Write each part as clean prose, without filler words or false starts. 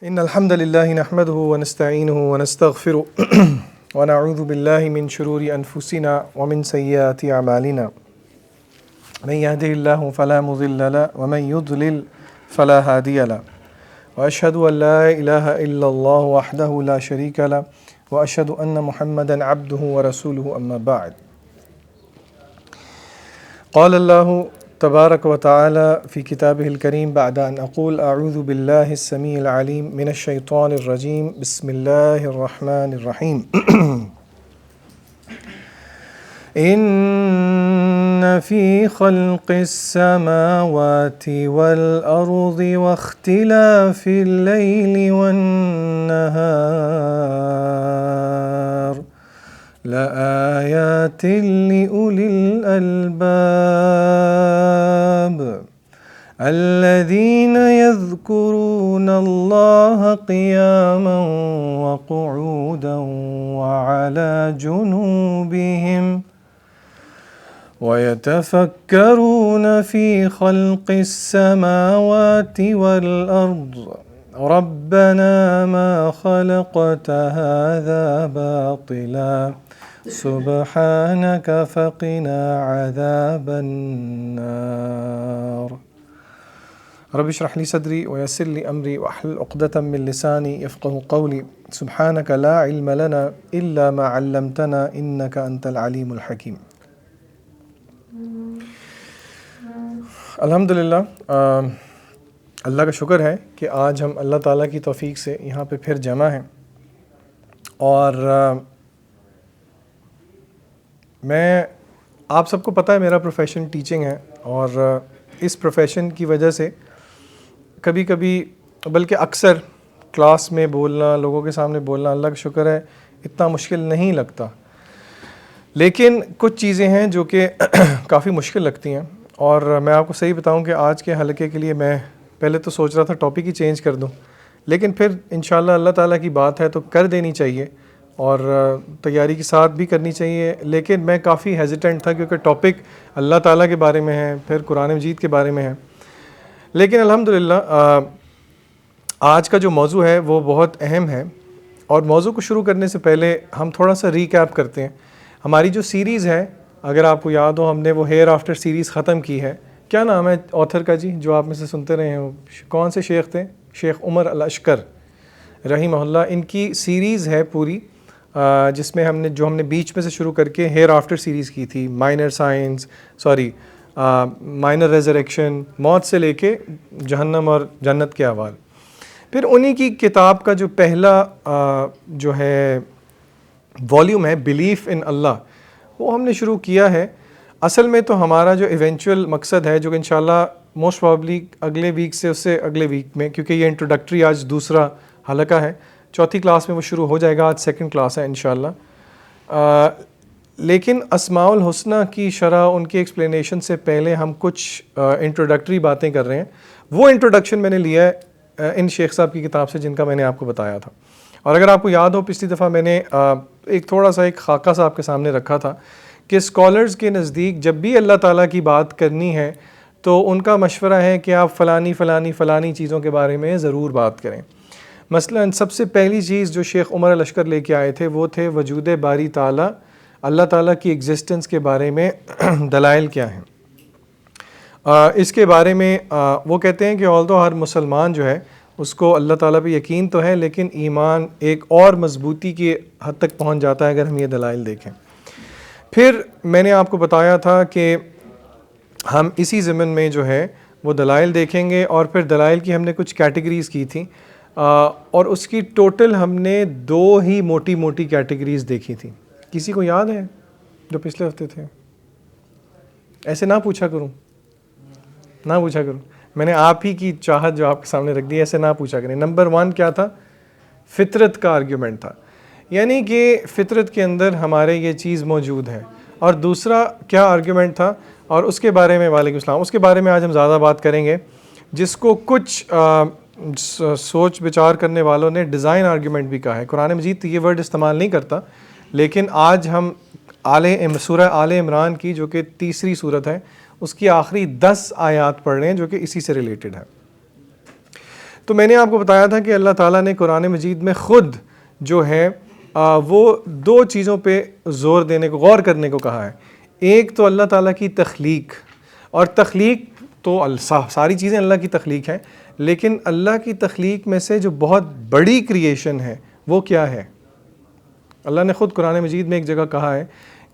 إن الحمد لله نحمده ونستعينه ونستغفره ونعوذ بالله من شرور أنفسنا ومن سيئات أعمالنا من يهده الله فلا مضل له ومن يضلل فلا هادي له وأشهد أن لا إله إلا الله وحده لا شريك له وأشهد أن محمدا عبده ورسوله أما بعد. قال الله تبارك وتعالى في كتابه الكريم بعد أن أقول أعوذ بالله السميع العليم من الشيطان الرجيم بسم الله الرحمن الرحيم. إن في خلق السماوات والأرض واختلاف الليل والنهار لآيات لأولي الألباب الذين يذكرون الله قياما وقعودا وعلى جنوبهم ويتفكرون في خلق السماوات والأرض ربنا ما خلقت هذا باطلا سبحانك فقنا عذاب النار. رب اشرح لي صدري ويسر لي أمري واحلل عقدة من لساني يفقهوا قولي سبحانك لا علم لنا إلا ما علمتنا إنك أنت العليم الحكيم. الحمدللہ اللہ کا شکر ہے کہ آج ہم اللہ تعالیٰ کی توفیق سے یہاں پہ پھر جمع ہیں، اور میں آپ سب کو پتہ ہے میرا پروفیشن ٹیچنگ ہے، اور اس پروفیشن کی وجہ سے کبھی کبھی بلکہ اکثر کلاس میں بولنا، لوگوں کے سامنے بولنا اللہ کا شکر ہے اتنا مشکل نہیں لگتا، لیکن کچھ چیزیں ہیں جو کہ کافی مشکل لگتی ہیں. اور میں آپ کو صحیح بتاؤں کہ آج کے حلقے کے لیے میں پہلے تو سوچ رہا تھا ٹاپک ہی چینج کر دوں، لیکن پھر انشاءاللہ اللہ تعالیٰ کی بات ہے تو کر دینی چاہیے، اور تیاری کے ساتھ بھی کرنی چاہیے. لیکن میں کافی ہیزیٹنٹ تھا کیونکہ ٹاپک اللہ تعالیٰ کے بارے میں ہے، پھر قرآن مجید کے بارے میں ہے. لیکن الحمدللہ آج کا جو موضوع ہے وہ بہت اہم ہے، اور موضوع کو شروع کرنے سے پہلے ہم تھوڑا سا ریکیپ کرتے ہیں. ہماری جو سیریز ہے، اگر آپ کو یاد ہو، ہم نے وہ ہیئر آفٹر سیریز ختم کی ہے. کیا نام ہے آتھر کا جی جو آپ میں سے سنتے رہے ہیں؟ کون سے شیخ تھے؟ شیخ عمر الاشکر رحمہ اللہ. ان کی سیریز ہے پوری، جس میں ہم نے بیچ میں سے شروع کر کے ہیئر آفٹر سیریز کی تھی، مائنر ریزریکشن، موت سے لے کے جہنم اور جنت کے احوال. پھر انہی کی کتاب کا جو پہلا جو ہے والیوم ہے بلیف ان اللہ، وہ ہم نے شروع کیا ہے. اصل میں تو ہمارا جو ایونچول مقصد ہے، جو کہ انشاءاللہ موسٹ پرابلی اگلے ویک سے اس سے اگلے ویک میں، کیونکہ یہ انٹروڈکٹری آج دوسرا حلقہ ہے، چوتھی کلاس میں وہ شروع ہو جائے گا، آج سیکنڈ کلاس ہے انشاءاللہ. لیکن اسماء الحسنہ کی شرح، ان کی ایکسپلینیشن سے پہلے ہم کچھ انٹروڈکٹری باتیں کر رہے ہیں. وہ انٹروڈکشن میں نے لیا ہے ان شیخ صاحب کی کتاب سے جن کا میں نے آپ کو بتایا تھا. اور اگر آپ کو یاد ہو پچھلی دفعہ میں نے ایک تھوڑا سا ایک خاکہ صاحب کے سامنے رکھا تھا کہ اسکالرز کے نزدیک جب بھی اللہ تعالیٰ کی بات کرنی ہے تو ان کا مشورہ ہے کہ آپ فلانی چیزوں کے بارے میں ضرور بات کریں. مثلا سب سے پہلی چیز جو شیخ عمر الاشکر لے کے آئے تھے وہ تھے وجود باری تعالیٰ، اللہ تعالیٰ کی ایگزسٹنس کے بارے میں دلائل کیا ہیں. اس کے بارے میں وہ کہتے ہیں کہ آلدو ہر مسلمان جو ہے اس کو اللہ تعالیٰ پہ یقین تو ہے، لیکن ایمان ایک اور مضبوطی کی حد تک پہنچ جاتا ہے اگر ہم یہ دلائل دیکھیں. پھر میں نے آپ کو بتایا تھا کہ ہم اسی ضمن میں جو ہے وہ دلائل دیکھیں گے، اور پھر دلائل کی ہم نے کچھ کیٹیگریز کی تھیں، اور اس کی ٹوٹل ہم نے 2 ہی موٹی کیٹیگریز دیکھی تھی. کسی کو یاد ہے جو پچھلے ہفتے تھے؟ ایسے نہ پوچھا کروں، میں نے آپ ہی کی چاہت جو آپ کے سامنے رکھ دی، ایسے نہ پوچھا کریں. نمبر 1 کیا تھا؟ فطرت کا آرگیومنٹ تھا، یعنی کہ فطرت کے اندر ہمارے یہ چیز موجود ہے. اور دوسرا کیا آرگیومنٹ تھا؟ اور اس کے بارے میں وعلیکم السلام، اس کے بارے میں آج ہم زیادہ بات کریں گے، جس کو کچھ سوچ بچار کرنے والوں نے ڈیزائن آرگیومنٹ بھی کہا ہے. قرآن مجید تو یہ ورڈ استعمال نہیں کرتا، لیکن آج ہم سورہ آل عمران کی جو کہ تیسری صورت ہے اس کی آخری 10 آیات پڑھ رہے ہیں جو کہ اسی سے ریلیٹڈ ہے. تو میں نے آپ کو بتایا تھا کہ اللہ تعالیٰ نے قرآن مجید میں خود جو ہے وہ دو چیزوں پہ زور دینے کو، غور کرنے کو کہا ہے. ایک تو اللہ تعالیٰ کی تخلیق، اور تخلیق تو ساری چیزیں اللہ کی تخلیق ہیں، لیکن اللہ کی تخلیق میں سے جو بہت بڑی کریشن ہے وہ کیا ہے؟ اللہ نے خود قرآن مجید میں ایک جگہ کہا ہے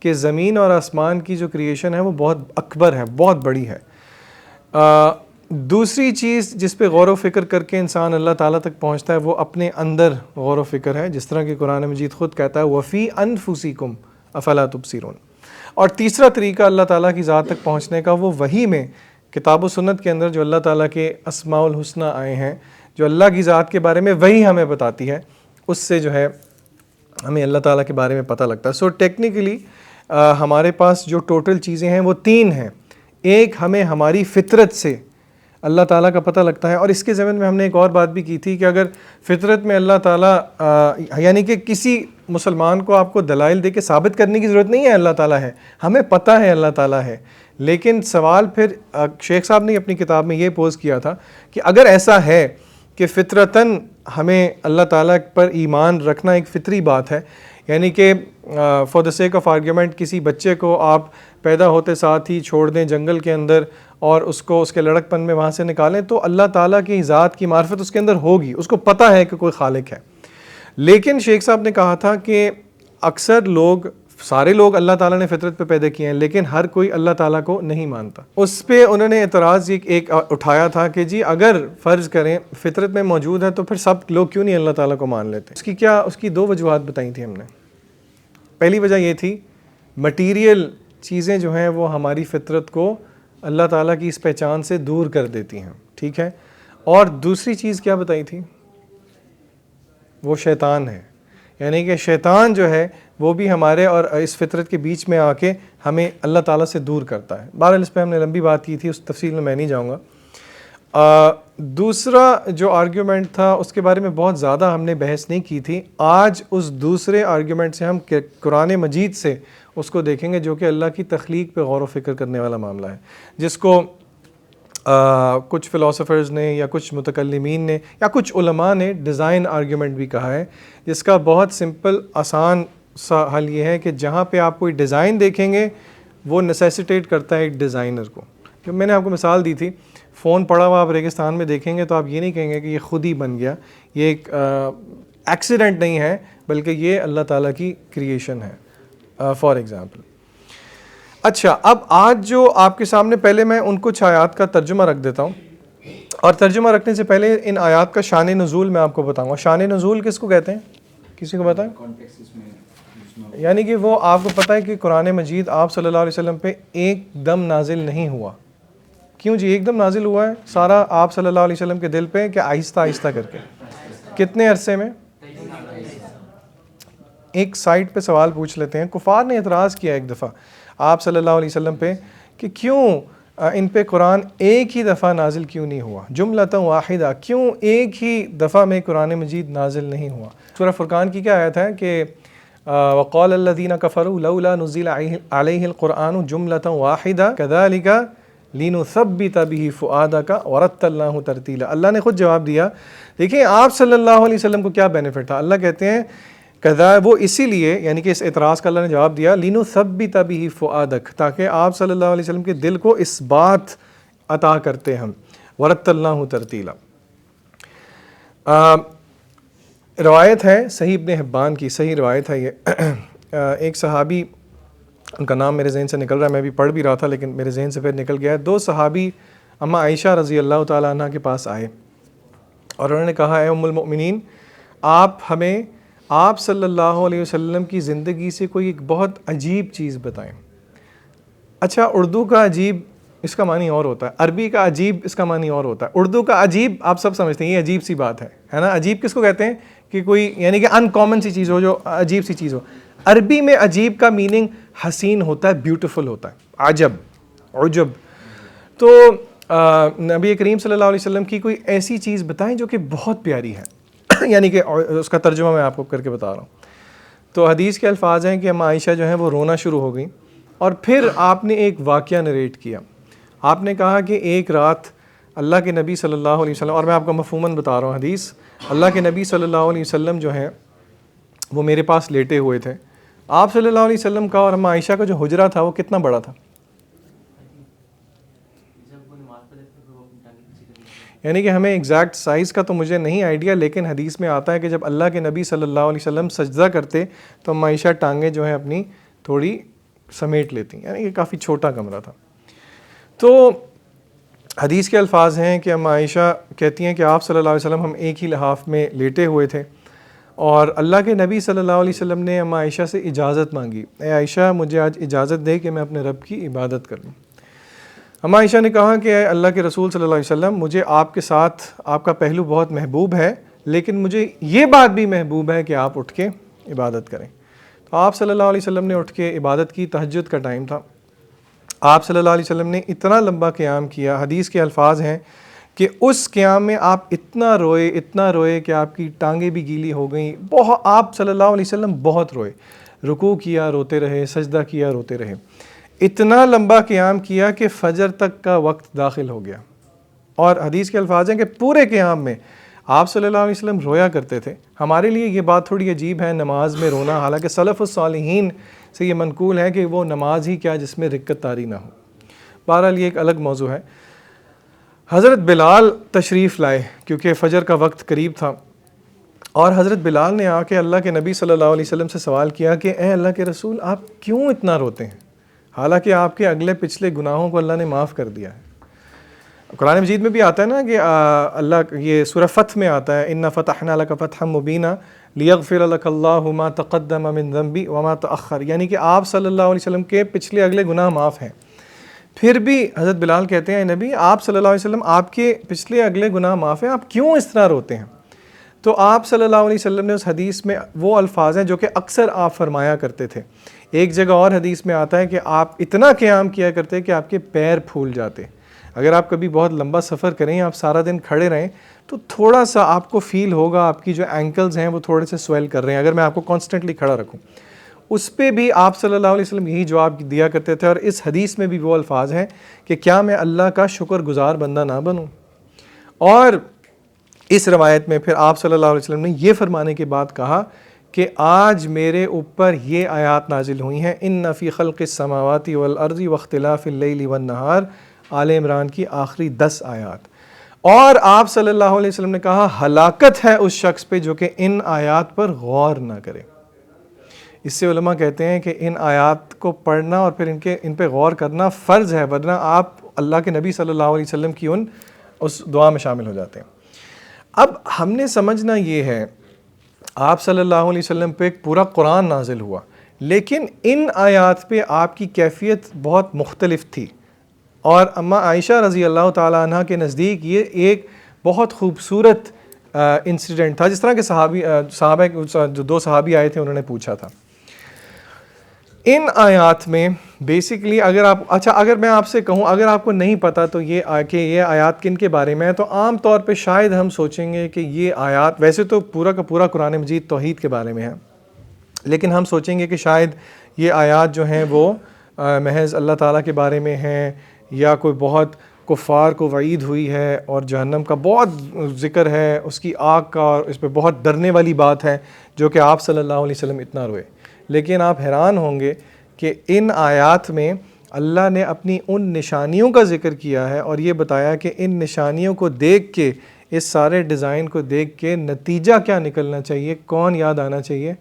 کہ زمین اور آسمان کی جو کریشن ہے وہ بہت اکبر ہے، بہت بڑی ہے. دوسری چیز جس پہ غور و فکر کر کے انسان اللہ تعالیٰ تک پہنچتا ہے وہ اپنے اندر غور و فکر ہے، جس طرح کہ قرآن مجید خود کہتا ہے وَفِي أَنفُسِكُمْ أَفَلَا تُبْصِرُونَ. اور تیسرا طریقہ اللہ تعالیٰ کی ذات تک پہنچنے کا وہ وحی میں، کتاب و سنت کے اندر جو اللہ تعالیٰ کے اسماء الحسنی آئے ہیں، جو اللہ کی ذات کے بارے میں وحی ہمیں بتاتی ہے، اس سے جو ہے ہمیں اللہ تعالیٰ کے بارے میں پتہ لگتا ہے. سو ٹیکنیکلی ہمارے پاس جو ٹوٹل چیزیں ہیں وہ تین ہیں. ایک ہمیں ہماری فطرت سے اللہ تعالیٰ کا پتہ لگتا ہے، اور اس کے ضمن میں ہم نے ایک اور بات بھی کی تھی کہ اگر فطرت میں اللہ تعالیٰ یعنی کہ کسی مسلمان کو آپ کو دلائل دے کے ثابت کرنے کی ضرورت نہیں ہے اللہ تعالیٰ ہے، ہمیں پتہ ہے اللہ تعالیٰ ہے. لیکن سوال پھر شیخ صاحب نے اپنی کتاب میں یہ پوز کیا تھا کہ اگر ایسا ہے کہ فطرتاً ہمیں اللہ تعالیٰ پر ایمان رکھنا ایک فطری بات ہے، یعنی کہ for the sake of argument کسی بچے کو آپ پیدا ہوتے ساتھ ہی چھوڑ دیں جنگل کے اندر اور اس کو اس کے لڑک پن میں وہاں سے نکالیں، تو اللہ تعالیٰ کی ذات کی معرفت اس کے اندر ہوگی، اس کو پتہ ہے کہ کوئی خالق ہے. لیکن شیخ صاحب نے کہا تھا کہ اکثر لوگ، سارے لوگ اللہ تعالیٰ نے فطرت پہ پیدا کیے ہیں، لیکن ہر کوئی اللہ تعالیٰ کو نہیں مانتا. اس پہ انہوں نے اعتراض ایک اٹھایا تھا کہ جی اگر فرض کریں فطرت میں موجود ہے تو پھر سب لوگ کیوں نہیں اللہ تعالیٰ کو مان لیتے؟ اس کی دو وجوہات بتائی تھیں ہم نے. پہلی وجہ یہ تھی مٹیریل چیزیں جو ہیں وہ ہماری فطرت کو اللہ تعالیٰ کی اس پہچان سے دور کر دیتی ہیں، ٹھیک ہے. اور دوسری چیز کیا بتائی تھی؟ وہ شیطان ہے، یعنی کہ شیطان جو ہے وہ بھی ہمارے اور اس فطرت کے بیچ میں آ کے ہمیں اللہ تعالیٰ سے دور کرتا ہے. بہرحال اس پہ ہم نے لمبی بات کی تھی، اس تفصیل میں نہیں جاؤں گا. دوسرا جو آرگیومنٹ تھا اس کے بارے میں بہت زیادہ ہم نے بحث نہیں کی تھی. آج اس دوسرے آرگیومنٹ سے ہم قرآن مجید سے اس کو دیکھیں گے جو کہ اللہ کی تخلیق پہ غور و فکر کرنے والا معاملہ ہے، جس کو کچھ فلاسفرز نے یا کچھ متکلمین نے یا کچھ علماء نے ڈیزائن آرگیومنٹ بھی کہا ہے، جس کا بہت سمپل آسان سا حل یہ ہے کہ جہاں پہ آپ کوئی ڈیزائن دیکھیں گے وہ نیسیسیٹیٹ کرتا ہے ایک ڈیزائنر کو. کہ میں نے آپ کو مثال دی تھی، فون پڑا ہوا آپ ریگستان میں دیکھیں گے تو آپ یہ نہیں کہیں گے کہ یہ خود ہی بن گیا، یہ ایک ایکسیڈنٹ نہیں ہے، بلکہ یہ اللہ تعالیٰ کی کریشن ہے فار ایگزامپل. اچھا، اب آج جو آپ کے سامنے، پہلے میں ان کچھ آیات کا ترجمہ رکھ دیتا ہوں، اور ترجمہ رکھنے سے پہلے ان آیات کا شان نزول میں آپ کو بتاؤں گا. شان نزول کس کو کہتے ہیں؟ کسی کو پتہ ہے؟ یعنی کہ وہ آپ کو پتہ ہے کہ قرآن مجید آپ صلی اللہ علیہ وسلم پہ ایک دم نازل نہیں ہوا. کیوں جی ایک دم نازل ہوا ہے سارا آپ صلی اللہ علیہ وسلم کے دل پہ، کہ آہستہ آہستہ کر کے؟ کتنے عرصے میں؟ ایک سائٹ پہ سوال پوچھ لیتے ہیں. کفار نے اعتراض کیا ایک دفعہ آپ صلی اللہ علیہ وسلم پہ کہ کیوں ان پہ قرآن ایک ہی دفعہ نازل کیوں نہیں ہوا، جملۃ واحدہ، کیوں ایک ہی دفعہ میں قرآن مجید نازل نہیں ہوا؟ سورہ فرقان کی کیا آیت ہے کہ وقال الذین کفروا لولا نزل علیہ القرآن جملۃ واحدہ کذالک لنثبت به فؤادک ورتلناہ ترتیلا. اللہ نے خود جواب دیا. دیکھیں آپ صلی اللہ علیہ وسلم کو کیا بینیفٹ تھا. اللہ کہتے ہیں وہ اسی لیے، یعنی کہ اس اعتراض کا اللہ نے جواب دیا لنثبت به فؤادک، تاکہ آپ صلی اللہ علیہ وسلم کے دل کو اس بات عطا کرتے ہم، ورتلناہ ترتیلا. روایت ہے صحیح ابن حبان کی، صحیح روایت ہے یہ. ایک صحابی، ان کا نام میرے ذہن سے نکل رہا ہے، میں بھی پڑھ بھی رہا تھا لیکن میرے ذہن سے پھر نکل گیا ہے. دو صحابی اماں عائشہ رضی اللہ تعالیٰ عنہ کے پاس آئے اور انہوں نے کہا اے ام المؤمنین، آپ ہمیں آپ صلی اللہ علیہ وسلم کی زندگی سے کوئی ایک بہت عجیب چیز بتائیں. اچھا، اردو کا عجیب اس کا معنی اور ہوتا ہے، عربی کا عجیب اس کا معنی اور ہوتا ہے. اردو کا عجیب آپ سب سمجھتے ہیں یہ عجیب سی بات ہے نا. عجیب کس کو کہتے ہیں؟ کہ کوئی یعنی کہ ان کامن سی چیز ہو، جو عجیب سی چیز ہو. عربی میں عجیب کا میننگ حسین ہوتا ہے، بیوٹیفل ہوتا ہے، عجب، عجب. تو نبی کریم صلی اللہ علیہ وسلم کی کوئی ایسی چیز بتائیں جو کہ بہت پیاری ہے. یعنی کہ اس کا ترجمہ میں آپ کو کر کے بتا رہا ہوں. تو حدیث کے الفاظ ہیں کہ اماں عائشہ جو ہیں وہ رونا شروع ہو گئیں، اور پھر آپ نے ایک واقعہ نریٹ کیا. آپ نے کہا کہ ایک رات اللہ کے نبی صلی اللہ علیہ وسلم، اور میں آپ کو مفہوماً بتا رہا ہوں حدیث، اللہ کے نبی صلی اللہ علیہ وسلم جو ہیں وہ میرے پاس لیٹے ہوئے تھے. آپ صلی اللہ علیہ وسلم کا اور اماں عائشہ کا جو حجرہ تھا وہ کتنا بڑا تھا؟ یعنی کہ ہمیں ایگزیکٹ سائز کا تو مجھے نہیں آئیڈیا، لیکن حدیث میں آتا ہے کہ جب اللہ کے نبی صلی اللہ علیہ وسلم سجدہ کرتے تو اماں عائشہ ٹانگیں جو ہیں اپنی تھوڑی سمیٹ لیتی، یعنی کہ کافی چھوٹا کمرہ تھا. تو حدیث کے الفاظ ہیں کہ اماں عائشہ کہتی ہیں کہ آپ صلی اللہ علیہ وسلم ہم ایک ہی لحاف میں لیٹے ہوئے تھے، اور اللہ کے نبی صلی اللہ علیہ وسلم نے اماں عائشہ سے اجازت مانگی، اے عائشہ مجھے آج اجازت دے کہ میں اپنے رب کی عبادت کر لوں. اماں عائشہ نے کہا کہ اے اللہ کے رسول صلی اللہ علیہ وسلم، مجھے آپ کے ساتھ آپ کا پہلو بہت محبوب ہے، لیکن مجھے یہ بات بھی محبوب ہے کہ آپ اٹھ کے عبادت کریں. تو آپ صلی اللہ علیہ وسلم نے اٹھ کے عبادت کی. تہجد کا ٹائم تھا. آپ صلی اللہ علیہ وسلم نے اتنا لمبا قیام کیا، حدیث کے الفاظ ہیں کہ اس قیام میں آپ اتنا روئے کہ آپ کی ٹانگیں بھی گیلی ہو گئیں. آپ صلی اللہ علیہ وسلم بہت روئے، رکوع کیا روتے رہے، سجدہ کیا روتے رہے. اتنا لمبا قیام کیا کہ فجر تک کا وقت داخل ہو گیا. اور حدیث کے الفاظ ہیں کہ پورے قیام میں آپ صلی اللہ علیہ وسلم رویا کرتے تھے. ہمارے لیے یہ بات تھوڑی عجیب ہے نماز میں رونا، حالانکہ سلف الصالحین سے یہ منقول ہے کہ وہ نماز ہی کیا جس میں رکت طاری نہ ہو. بہرحال یہ ایک الگ موضوع ہے. حضرت بلال تشریف لائے کیونکہ فجر کا وقت قریب تھا، اور حضرت بلال نے آ کے اللہ کے نبی صلی اللہ علیہ وسلم سے سوال کیا کہ اے اللہ کے رسول آپ کیوں اتنا روتے ہیں، حالانکہ آپ کے اگلے پچھلے گناہوں کو اللہ نے معاف کر دیا ہے. قرآن مجید میں بھی آتا ہے نا کہ اللہ، یہ سورہ فتح میں آتا ہے اِنَّا فَتَحْنَا لَكَ فَتْحًا مُبِينًا لِيَغْفِرَ لَكَ اللَّهُ مَا تَقَدَّمَ مِن ذَنبِكَ وَمَا تَأَخَّرَ، یعنی کہ آپ صلی اللہ علیہ وسلم کے پچھلے اگلے گناہ معاف ہیں. پھر بھی حضرت بلال کہتے ہیں نبی آپ صلی اللہ علیہ وسلم آپ کے پچھلے اگلے گناہ معاف ہیں، آپ کیوں اس طرح روتے ہیں؟ تو آپ صلی اللہ علیہ وسلم نے اس حدیث میں وہ الفاظ ہیں جو کہ اکثر آپ فرمایا کرتے تھے. ایک جگہ اور حدیث میں آتا ہے کہ آپ اتنا قیام کیا کرتے کہ آپ کے پیر پھول جاتے. اگر آپ کبھی بہت لمبا سفر کریں، آپ سارا دن کھڑے رہیں تو تھوڑا سا آپ کو فیل ہوگا آپ کی جو اینکلز ہیں وہ تھوڑے سے سویل کر رہے ہیں اگر میں آپ کو کانسٹنٹلی کھڑا رکھوں. اس پہ بھی آپ صلی اللہ علیہ وسلم یہی جواب دیا کرتے تھے. اور اس حدیث میں بھی وہ الفاظ ہیں کہ کیا میں اللہ کا شکر گزار بندہ نہ بنوں. اور اس روایت میں پھر آپ صلی اللہ علیہ وسلم نے یہ فرمانے کے بعد کہا کہ آج میرے اوپر یہ آیات نازل ہوئی ہیں ان فی خلق السماوات والارض واختلاف اللیل والنہار، آل عمران کی آخری 10 آیات. اور آپ صلی اللہ علیہ وسلم نے کہا ہلاکت ہے اس شخص پہ جو کہ ان آیات پر غور نہ کرے. اس سے علماء کہتے ہیں کہ ان آیات کو پڑھنا اور پھر ان پہ غور کرنا فرض ہے، ورنہ آپ اللہ کے نبی صلی اللہ علیہ وسلم کی اس دعا میں شامل ہو جاتے ہیں. اب ہم نے سمجھنا یہ ہے آپ صلی اللہ علیہ وسلم پہ ایک پورا قرآن نازل ہوا، لیکن ان آیات پہ آپ کی کیفیت بہت مختلف تھی. اور اماں عائشہ رضی اللہ تعالیٰ عنہ کے نزدیک یہ ایک بہت خوبصورت انسیڈنٹ تھا. جس طرح کے صحابہ جو 2 صحابی آئے تھے انہوں نے پوچھا تھا ان آیات میں بیسیکلی اگر میں آپ سے کہوں اگر آپ کو نہیں پتا تو یہ آیات کن کے بارے میں ہے، تو عام طور پہ شاید ہم سوچیں گے کہ یہ آیات، ویسے تو پورا کا پورا قرآن مجید توحید کے بارے میں ہے، لیکن ہم سوچیں گے کہ شاید یہ آیات جو ہیں وہ محض اللہ تعالیٰ کے بارے میں ہیں، یا کوئی بہت کفار کو وعید ہوئی ہے اور جہنم کا بہت ذکر ہے، اس کی آگ کا، اور اس پہ بہت ڈرنے والی بات ہے جو کہ آپ صلی اللہ علیہ وسلم اتنا روئے. لیکن آپ حیران ہوں گے کہ ان آیات میں اللہ نے اپنی ان نشانیوں کا ذکر کیا ہے اور یہ بتایا کہ ان نشانیوں کو دیکھ کے، اس سارے ڈیزائن کو دیکھ کے نتیجہ کیا نکلنا چاہیے، کون یاد آنا چاہیے؟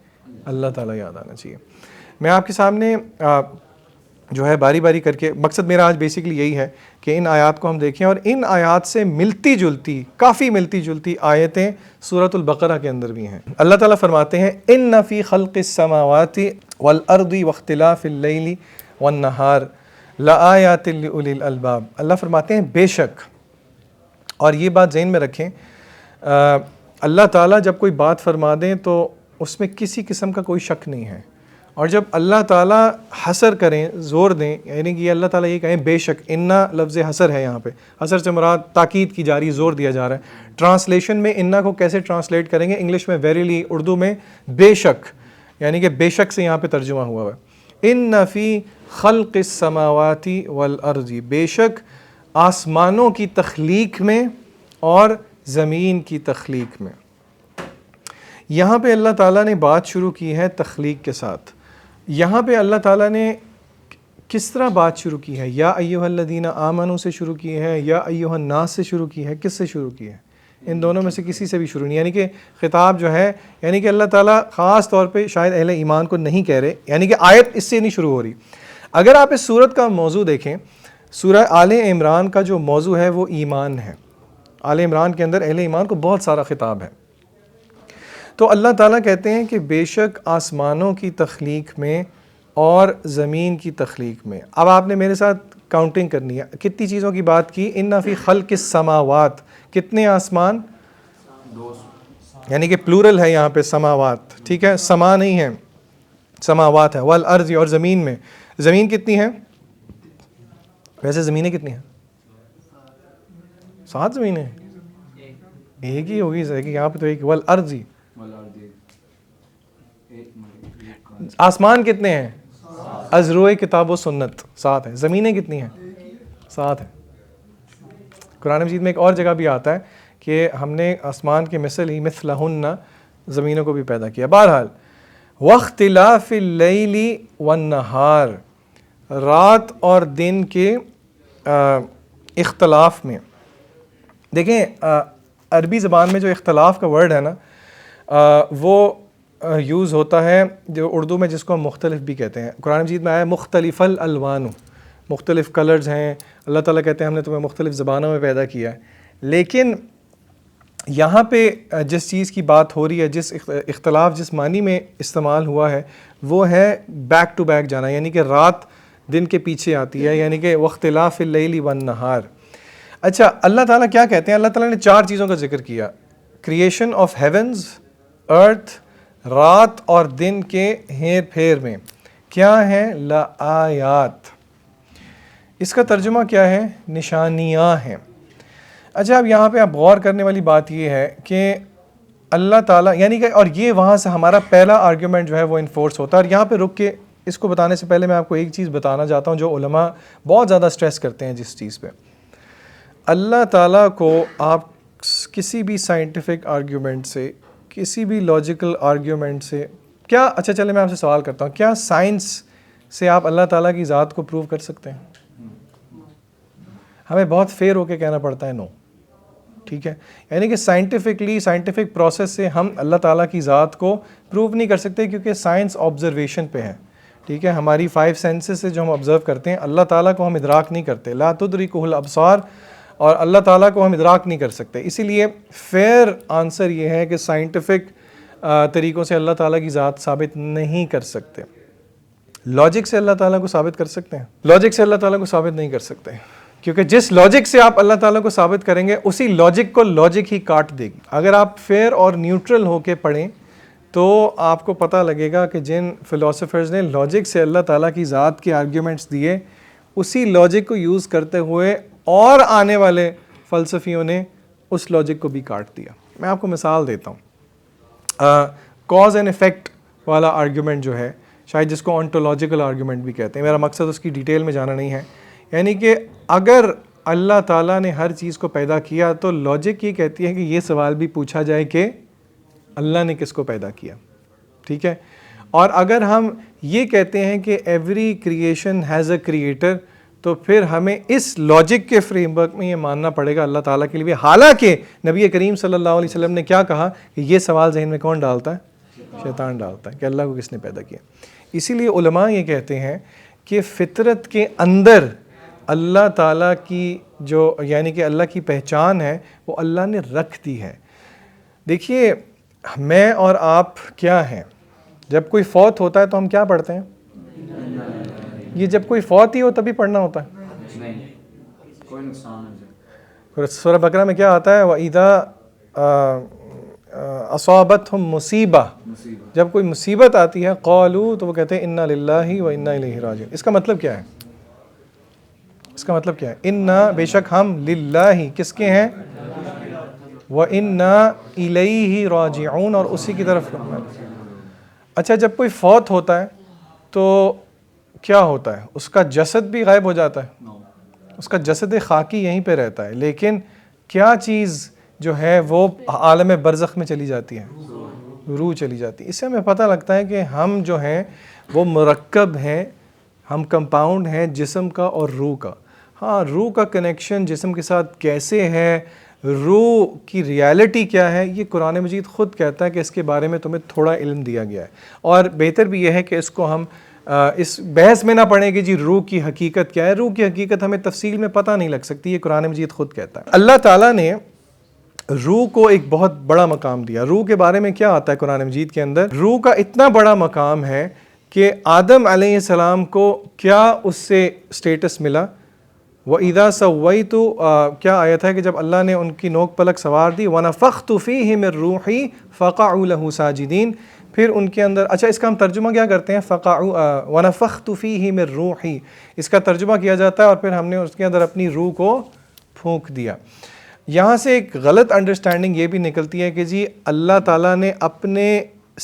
اللہ تعالیٰ یاد آنا چاہیے. میں آپ کے سامنے جو ہے باری باری کر کے، مقصد میرا آج بیسیکلی یہی ہے کہ ان آیات کو ہم دیکھیں، اور ان آیات سے کافی ملتی جلتی آیتیں سورۃ البقرہ کے اندر بھی ہیں. اللہ تعالیٰ فرماتے ہیں ان فی خلق السماوات والارض واختلاف اللیل والنہار لآیات لأولی الالباب. اللہ فرماتے ہیں بے شک، اور یہ بات ذہن میں رکھیں، اللہ تعالیٰ جب کوئی بات فرما دیں تو اس میں کسی قسم کا کوئی شک نہیں ہے. اور جب اللہ تعالیٰ حصر کریں، زور دیں، یعنی کہ اللہ تعالیٰ یہ کہیں بے شک، انا لفظ حصر ہے، یہاں پہ حصر سے مراد تاکید کی جا رہی، زور دیا جا رہا ہے. ٹرانسلیشن میں انا کو کیسے ٹرانسلیٹ کریں گے؟ انگلش میں ویریلی، اردو میں بے شک، یعنی کہ بے شک سے یہاں پہ ترجمہ ہوا ہے. ان فی خلق السماوات والارض، بے شک آسمانوں کی تخلیق میں اور زمین کی تخلیق میں. یہاں پہ اللہ تعالیٰ نے بات شروع کی ہے تخلیق کے ساتھ. یہاں پہ اللہ تعالیٰ نے کس طرح بات شروع کی ہے؟ یا ایھا الذین آمنوا سے شروع کی ہے یا ایھا الناس سے شروع کی ہے؟ کس سے شروع کی ہے؟ ان دونوں میں سے کسی سے بھی شروع نہیں. یعنی کہ خطاب جو ہے، یعنی کہ اللہ تعالیٰ خاص طور پہ شاید اہل ایمان کو نہیں کہہ رہے، یعنی کہ آیت اس سے نہیں شروع ہو رہی. اگر آپ اس صورت کا موضوع دیکھیں، سورہ آل عمران کا جو موضوع ہے وہ ایمان ہے. آل عمران کے اندر اہل ایمان کو بہت سارا خطاب ہے. تو اللہ تعالیٰ کہتے ہیں کہ بے شک آسمانوں کی تخلیق میں اور زمین کی تخلیق میں. اب آپ نے میرے ساتھ کاؤنٹنگ کرنی ہے. کتنی چیزوں کی بات کی؟ ان فی خلق السماوات، کتنے آسمان؟ یعنی کہ پلورل ہے یہاں پہ سماوات، ٹھیک ہے، سما نہیں ہے، سماوات ہے. والارض، اور زمین میں. زمین کتنی ہے؟ ویسے زمینیں کتنی ہیں؟ 7 زمینیں. ایک ہی ہوگی یہاں پہ تو ایک. والارض، آسمان کتنے ہیں؟ ازروع کتاب و سنت 7 ہیں. زمینیں کتنی ہیں؟ 7 ہیں. قرآن مجید میں ایک اور جگہ بھی آتا ہے کہ ہم نے آسمان کے مثل ہی مثلہن زمینوں کو بھی پیدا کیا. بہرحال واختلاف اللیل والنہار، رات اور دن کے اختلاف میں. دیکھیں عربی زبان میں جو اختلاف کا ورڈ ہے نا وہ یوز ہوتا ہے جو اردو میں جس کو ہم مختلف بھی کہتے ہیں. قرآن مجید میں آیا مختلف الالوان، مختلف کلرز ہیں. اللہ تعالیٰ کہتے ہیں ہم نے تمہیں مختلف زبانوں میں پیدا کیا ہے. لیکن یہاں پہ جس چیز کی بات ہو رہی ہے، جس اختلاف جس معنی میں استعمال ہوا ہے وہ ہے بیک ٹو بیک جانا، یعنی کہ رات دن کے پیچھے آتی ہے، یعنی کہ واختلاف اللیل والنہار. اچھا اللہ تعالیٰ کیا کہتے ہیں؟ اللہ تعالیٰ نے 4 چیزوں کا ذکر کیا: کریشن آف ہیونز، ارتھ، رات اور دن کے ہیر پھیر میں. کیا ہیں؟ لآیات. اس کا ترجمہ کیا ہے؟ نشانیاں ہیں. اچھا اب یہاں پہ آپ غور کرنے والی بات یہ ہے کہ اللہ تعالیٰ، یعنی کہ، اور یہ وہاں سے ہمارا پہلا آرگیومنٹ جو ہے وہ انفورس ہوتا ہے. اور یہاں پہ رک کے اس کو بتانے سے پہلے میں آپ کو ایک چیز بتانا چاہتا ہوں جو علماء بہت زیادہ سٹریس کرتے ہیں جس چیز پہ. اللہ تعالیٰ کو آپ کسی بھی سائنٹیفک آرگیومنٹ سے، کسی بھی لاجیکل آرگیومنٹ سے کیا، اچھا چلے میں آپ سے سوال کرتا ہوں، کیا سائنس سے آپ اللہ تعالیٰ کی ذات کو پروو کر سکتے ہیں؟ ہمیں بہت فیئر ہو کے کہنا پڑتا ہے نو. ٹھیک ہے، یعنی کہ سائنٹیفک پروسیس سے ہم اللہ تعالیٰ کی ذات کو پروو نہیں کر سکتے کیونکہ سائنس آبزرویشن پہ ہے. ٹھیک ہے، ہماری 5 سینسز سے جو ہم آبزرو کرتے ہیں اللہ تعالیٰ کو ہم ادراک نہیں کرتے. لا تدرکہ الابصار، اور اللہ تعالیٰ کو ہم ادراک نہیں کر سکتے. اسی لیے فیئر آنسر یہ ہے کہ سائنٹیفک طریقوں سے اللہ تعالیٰ کی ذات ثابت نہیں کر سکتے. لاجک سے اللہ تعالیٰ کو ثابت کر سکتے ہیں؟ لاجک سے اللہ تعالیٰ کو ثابت نہیں کر سکتے، کیونکہ جس لاجک سے آپ اللہ تعالیٰ کو ثابت کریں گے اسی لاجک کو لاجک ہی کاٹ دے گی. اگر آپ فیئر اور نیوٹرل ہو کے پڑھیں تو آپ کو پتہ لگے گا کہ جن فلاسفرز نے لاجک سے اللہ تعالیٰ کی ذات کے آرگیومنٹس دیے، اسی لاجک کو یوز کرتے ہوئے اور آنے والے فلسفیوں نے اس لاجک کو بھی کاٹ دیا. میں آپ کو مثال دیتا ہوں. کاز اینڈ افیکٹ والا آرگیومنٹ جو ہے، شاید جس کو آنٹولوجیکل آرگیومنٹ بھی کہتے ہیں، میرا مقصد اس کی ڈیٹیل میں جانا نہیں ہے. یعنی کہ اگر اللہ تعالیٰ نے ہر چیز کو پیدا کیا تو لاجک یہ کہتی ہے کہ یہ سوال بھی پوچھا جائے کہ اللہ نے کس کو پیدا کیا. ٹھیک ہے، اور اگر ہم یہ کہتے ہیں کہ every creation has a creator, تو پھر ہمیں اس لاجک کے فریم ورک میں یہ ماننا پڑے گا اللہ تعالیٰ کے لیے. حالانکہ نبی کریم صلی اللہ علیہ وسلم نے کیا کہا کہ یہ سوال ذہن میں کون ڈالتا ہے؟ شیطان ڈالتا ہے کہ اللہ کو کس نے پیدا کیا. اسی لیے علماء یہ کہتے ہیں کہ فطرت کے اندر اللہ تعالیٰ کی جو، یعنی کہ اللہ کی پہچان ہے وہ اللہ نے رکھ دی ہے. دیکھیے میں اور آپ کیا ہیں، جب کوئی فوت ہوتا ہے تو ہم کیا پڑھتے ہیں؟ یہ جب کوئی فوت ہی ہو تبھی پڑھنا ہوتا ہے. سورہ بقرہ میں کیا آتا ہے؟ وَإِذَا أَصَابَتْهُمْ مُصِیبَةٌ، جب کوئی مصیبت آتی ہے قالوا، تو وہ کہتے ہیں اِنَّا لِلَّهِ وَإِنَّا إِلَيْهِ رَاجِعُونَ. اس کا مطلب کیا ہے؟ اس کا مطلب کیا ہے؟ اِنَّا، بے شک ہم، للہ کس کے ہیں؟ وَإِنَّا إِلَيْهِ رَاجِعُونَ، اور اسی کی طرف. اچھا جب کوئی فوت ہوتا ہے تو کیا ہوتا ہے؟ اس کا جسد بھی غائب ہو جاتا ہے؟ اس کا جسد خاکی یہیں پہ رہتا ہے، لیکن کیا چیز جو ہے وہ عالم برزخ میں چلی جاتی ہے، روح چلی جاتی ہے۔ اس سے ہمیں پتہ لگتا ہے کہ ہم جو ہیں وہ مرکب ہیں، ہم کمپاؤنڈ ہیں جسم کا اور روح کا۔ ہاں، روح کا کنیکشن جسم کے ساتھ کیسے ہے، روح کی ریالٹی کیا ہے، یہ قرآن مجید خود کہتا ہے کہ اس کے بارے میں تمہیں تھوڑا علم دیا گیا ہے، اور بہتر بھی یہ ہے کہ اس کو ہم اس بحث میں نہ پڑھیں کہ جی روح کی حقیقت کیا ہے۔ روح کی حقیقت ہمیں تفصیل میں پتہ نہیں لگ سکتی، یہ قرآن مجید خود کہتا ہے۔ اللہ تعالیٰ نے روح کو ایک بہت بڑا مقام دیا۔ روح کے بارے میں کیا آتا ہے قرآن مجید کے اندر؟ روح کا اتنا بڑا مقام ہے کہ آدم علیہ السلام کو کیا اس سے سٹیٹس ملا؟ وَإِذَا سَوَّيْتُ کیا آیت ہے کہ جب اللہ نے ان کی نوک پلک سوار دی، وَنَفَخْتُ فِيهِ مِن رُوحِي فَقَعُوا لَهُ سَاجِدِينَ، پھر ان کے اندر، اچھا اس کا ہم ترجمہ کیا کرتے ہیں؟ وَنَفَخْتُ فِيهِ مِن رُوحِي، اس کا ترجمہ کیا جاتا ہے اور پھر ہم نے اس کے اندر اپنی روح کو پھونک دیا۔ یہاں سے ایک غلط انڈرسٹینڈنگ یہ بھی نکلتی ہے کہ جی اللہ تعالیٰ نے اپنے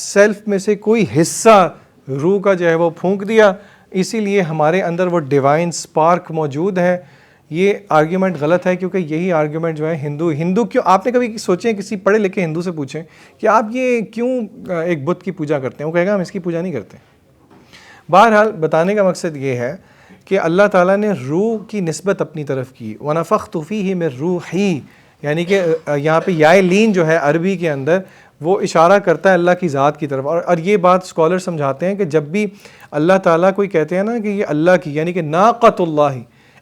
سیلف میں سے کوئی حصہ روح کا جو ہے وہ پھونک دیا، اسی لیے ہمارے اندر وہ ڈیوائن سپارک موجود ہے۔ یہ آرگیومنٹ غلط ہے، کیونکہ یہی آرگیومنٹ جو ہے ہندو کیوں، آپ نے کبھی سوچیں کسی پڑھے لکھے ہندو سے پوچھیں کہ آپ یہ کیوں ایک بت کی پوجا کرتے ہیں، وہ کہے گا ہم اس کی پوجا نہیں کرتے۔ بہرحال بتانے کا مقصد یہ ہے کہ اللہ تعالیٰ نے روح کی نسبت اپنی طرف کی، وَنَفَخْتُ فِيهِ مِن رُوحِي، یعنی کہ یہاں پہ یائے لین جو ہے عربی کے اندر وہ اشارہ کرتا ہے اللہ کی ذات کی طرف، اور یہ بات اسکالر سمجھاتے ہیں کہ جب بھی اللہ تعالیٰ کوئی کہتے ہیں نا کہ یہ اللہ کی، یعنی کہ ناقۃ اللہ،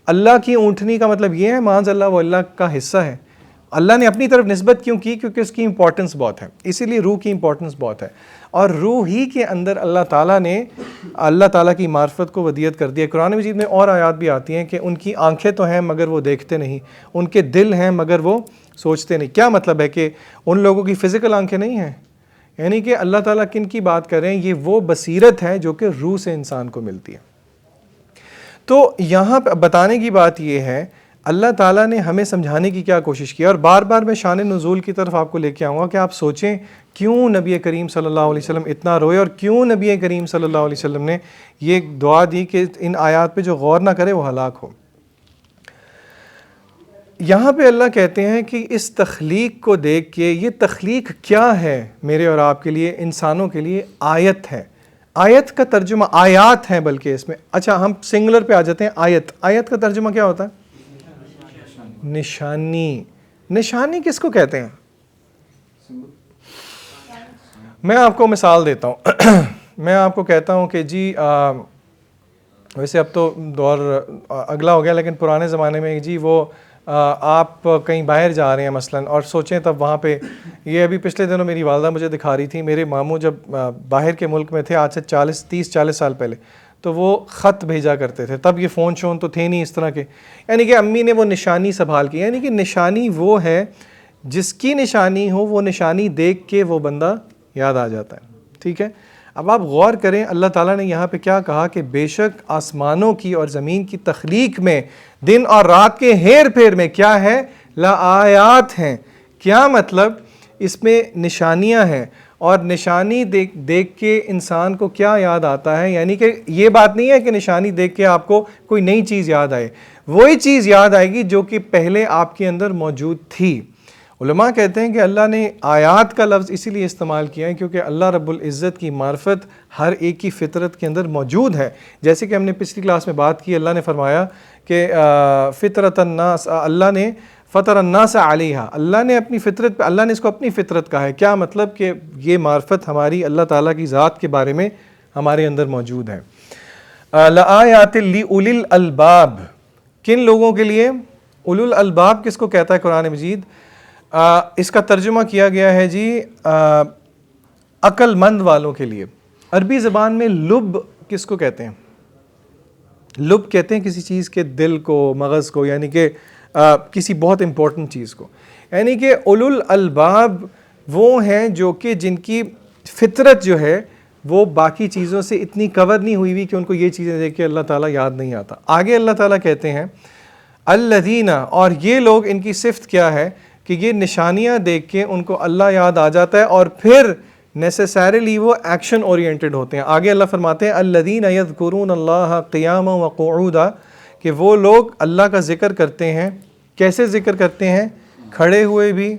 اللہ کی اونٹنی کا مطلب یہ ہے معاذ اللہ وہ اللہ کا حصہ ہے۔ اللہ نے اپنی طرف نسبت کیوں کی؟ کیونکہ اس کی امپورٹنس بہت ہے، اسی لیے روح کی امپورٹنس بہت ہے، اور روح ہی کے اندر اللہ تعالیٰ نے اللہ تعالیٰ کی معرفت کو ودیت کر دیا۔ قرآن مجید میں اور آیات بھی آتی ہیں کہ ان کی آنکھیں تو ہیں مگر وہ دیکھتے نہیں، ان کے دل ہیں مگر وہ سوچتے نہیں۔ کیا مطلب ہے کہ ان لوگوں کی فزیکل آنکھیں نہیں ہیں؟ یعنی کہ اللہ تعالیٰ کن کی بات کر رہے ہیں؟ یہ وہ بصیرت ہے جو کہ روح سے انسان کو ملتی ہے۔ تو یہاں پہ بتانے کی بات یہ ہے اللہ تعالیٰ نے ہمیں سمجھانے کی کیا کوشش کی، اور بار بار میں شان نزول کی طرف آپ کو لے کے آؤں گا کہ آپ سوچیں کیوں نبی کریم صلی اللہ علیہ وسلم اتنا روئے، اور کیوں نبی کریم صلی اللہ علیہ وسلم نے یہ دعا دی کہ ان آیات پہ جو غور نہ کرے وہ ہلاک ہو۔ یہاں پہ اللہ کہتے ہیں کہ اس تخلیق کو دیکھ کے، یہ تخلیق کیا ہے میرے اور آپ کے لیے، انسانوں کے لیے آیت ہے۔ آیت کا ترجمہ آیات ہیں بلکہ اس میں، اچھا ہم سنگولر پہ آ جاتے ہیں۔ آیت کا ترجمہ کیا ہوتا ہے؟ نشانی۔ نشانی کس کو کہتے ہیں؟ میں آپ کو مثال دیتا ہوں۔ میں آپ کو کہتا ہوں کہ جی ویسے اب تو دور اگلا ہو گیا، لیکن پرانے زمانے میں جی وہ آپ کہیں باہر جا رہے ہیں مثلاً، اور سوچیں تب وہاں پہ، یہ ابھی پچھلے دنوں میری والدہ مجھے دکھا رہی تھی، میرے ماموں جب باہر کے ملک میں تھے آج سے 30-40 سال پہلے، تو وہ خط بھیجا کرتے تھے، تب یہ فون شون تو تھے نہیں اس طرح کے، یعنی کہ امی نے وہ نشانی سنبھال کی، یعنی کہ نشانی وہ ہے جس کی نشانی ہو، وہ نشانی دیکھ کے وہ بندہ یاد آ جاتا ہے، ٹھیک ہے۔ اب آپ غور کریں اللہ تعالیٰ نے یہاں پہ کیا کہا کہ بے شک آسمانوں کی اور زمین کی تخلیق میں، دن اور رات کے ہیر پھیر میں کیا ہے؟ لآیات ہیں۔ کیا مطلب؟ اس میں نشانیاں ہیں، اور نشانی دیکھ کے انسان کو کیا یاد آتا ہے؟ یعنی کہ یہ بات نہیں ہے کہ نشانی دیکھ کے آپ کو کوئی نئی چیز یاد آئے، وہی چیز یاد آئے گی جو کہ پہلے آپ کے اندر موجود تھی۔ علماء کہتے ہیں کہ اللہ نے آیات کا لفظ اسی لیے استعمال کیا ہے کیونکہ اللہ رب العزت کی معرفت ہر ایک کی فطرت کے اندر موجود ہے۔ جیسے کہ ہم نے پچھلی کلاس میں بات کی، اللہ نے فرمایا کہ فطرت الناس، اللہ نے فطر الناس علیہا، اللہ نے اپنی فطرت پہ، اللہ نے اس کو اپنی فطرت کہا ہے۔ کیا مطلب؟ کہ یہ معرفت ہماری اللہ تعالیٰ کی ذات کے بارے میں ہمارے اندر موجود ہے۔ لآیات لأولی الالباب، کن لوگوں کے لیے؟ اولو الالباب کس کو کہتا ہے قرآن مجید؟ اس کا ترجمہ کیا گیا ہے جی عقل مند والوں کے لیے۔ عربی زبان میں لب کس کو کہتے ہیں؟ لب کہتے ہیں کسی چیز کے دل کو، مغز کو، یعنی کہ کسی بہت امپورٹنٹ چیز کو، یعنی کہ اولو الالباب وہ ہیں جو کہ جن کی فطرت جو ہے وہ باقی چیزوں سے اتنی کور نہیں ہوئی ہوئی کہ ان کو یہ چیزیں دیکھ کے اللہ تعالیٰ یاد نہیں آتا۔ آگے اللہ تعالیٰ کہتے ہیں الذین، اور یہ لوگ ان کی صفت کیا ہے کہ یہ نشانیاں دیکھ کے ان کو اللہ یاد آ جاتا ہے، اور پھر نیسیسریلی وہ ایکشن اورینٹڈ ہوتے ہیں۔ آگے اللہ فرماتے ہیں الذین یذکرون اللہ قیاما وقعودا، کہ وہ لوگ اللہ کا ذکر کرتے ہیں. کیسے ذکر کرتے ہیں؟ کھڑے ہوئے بھی،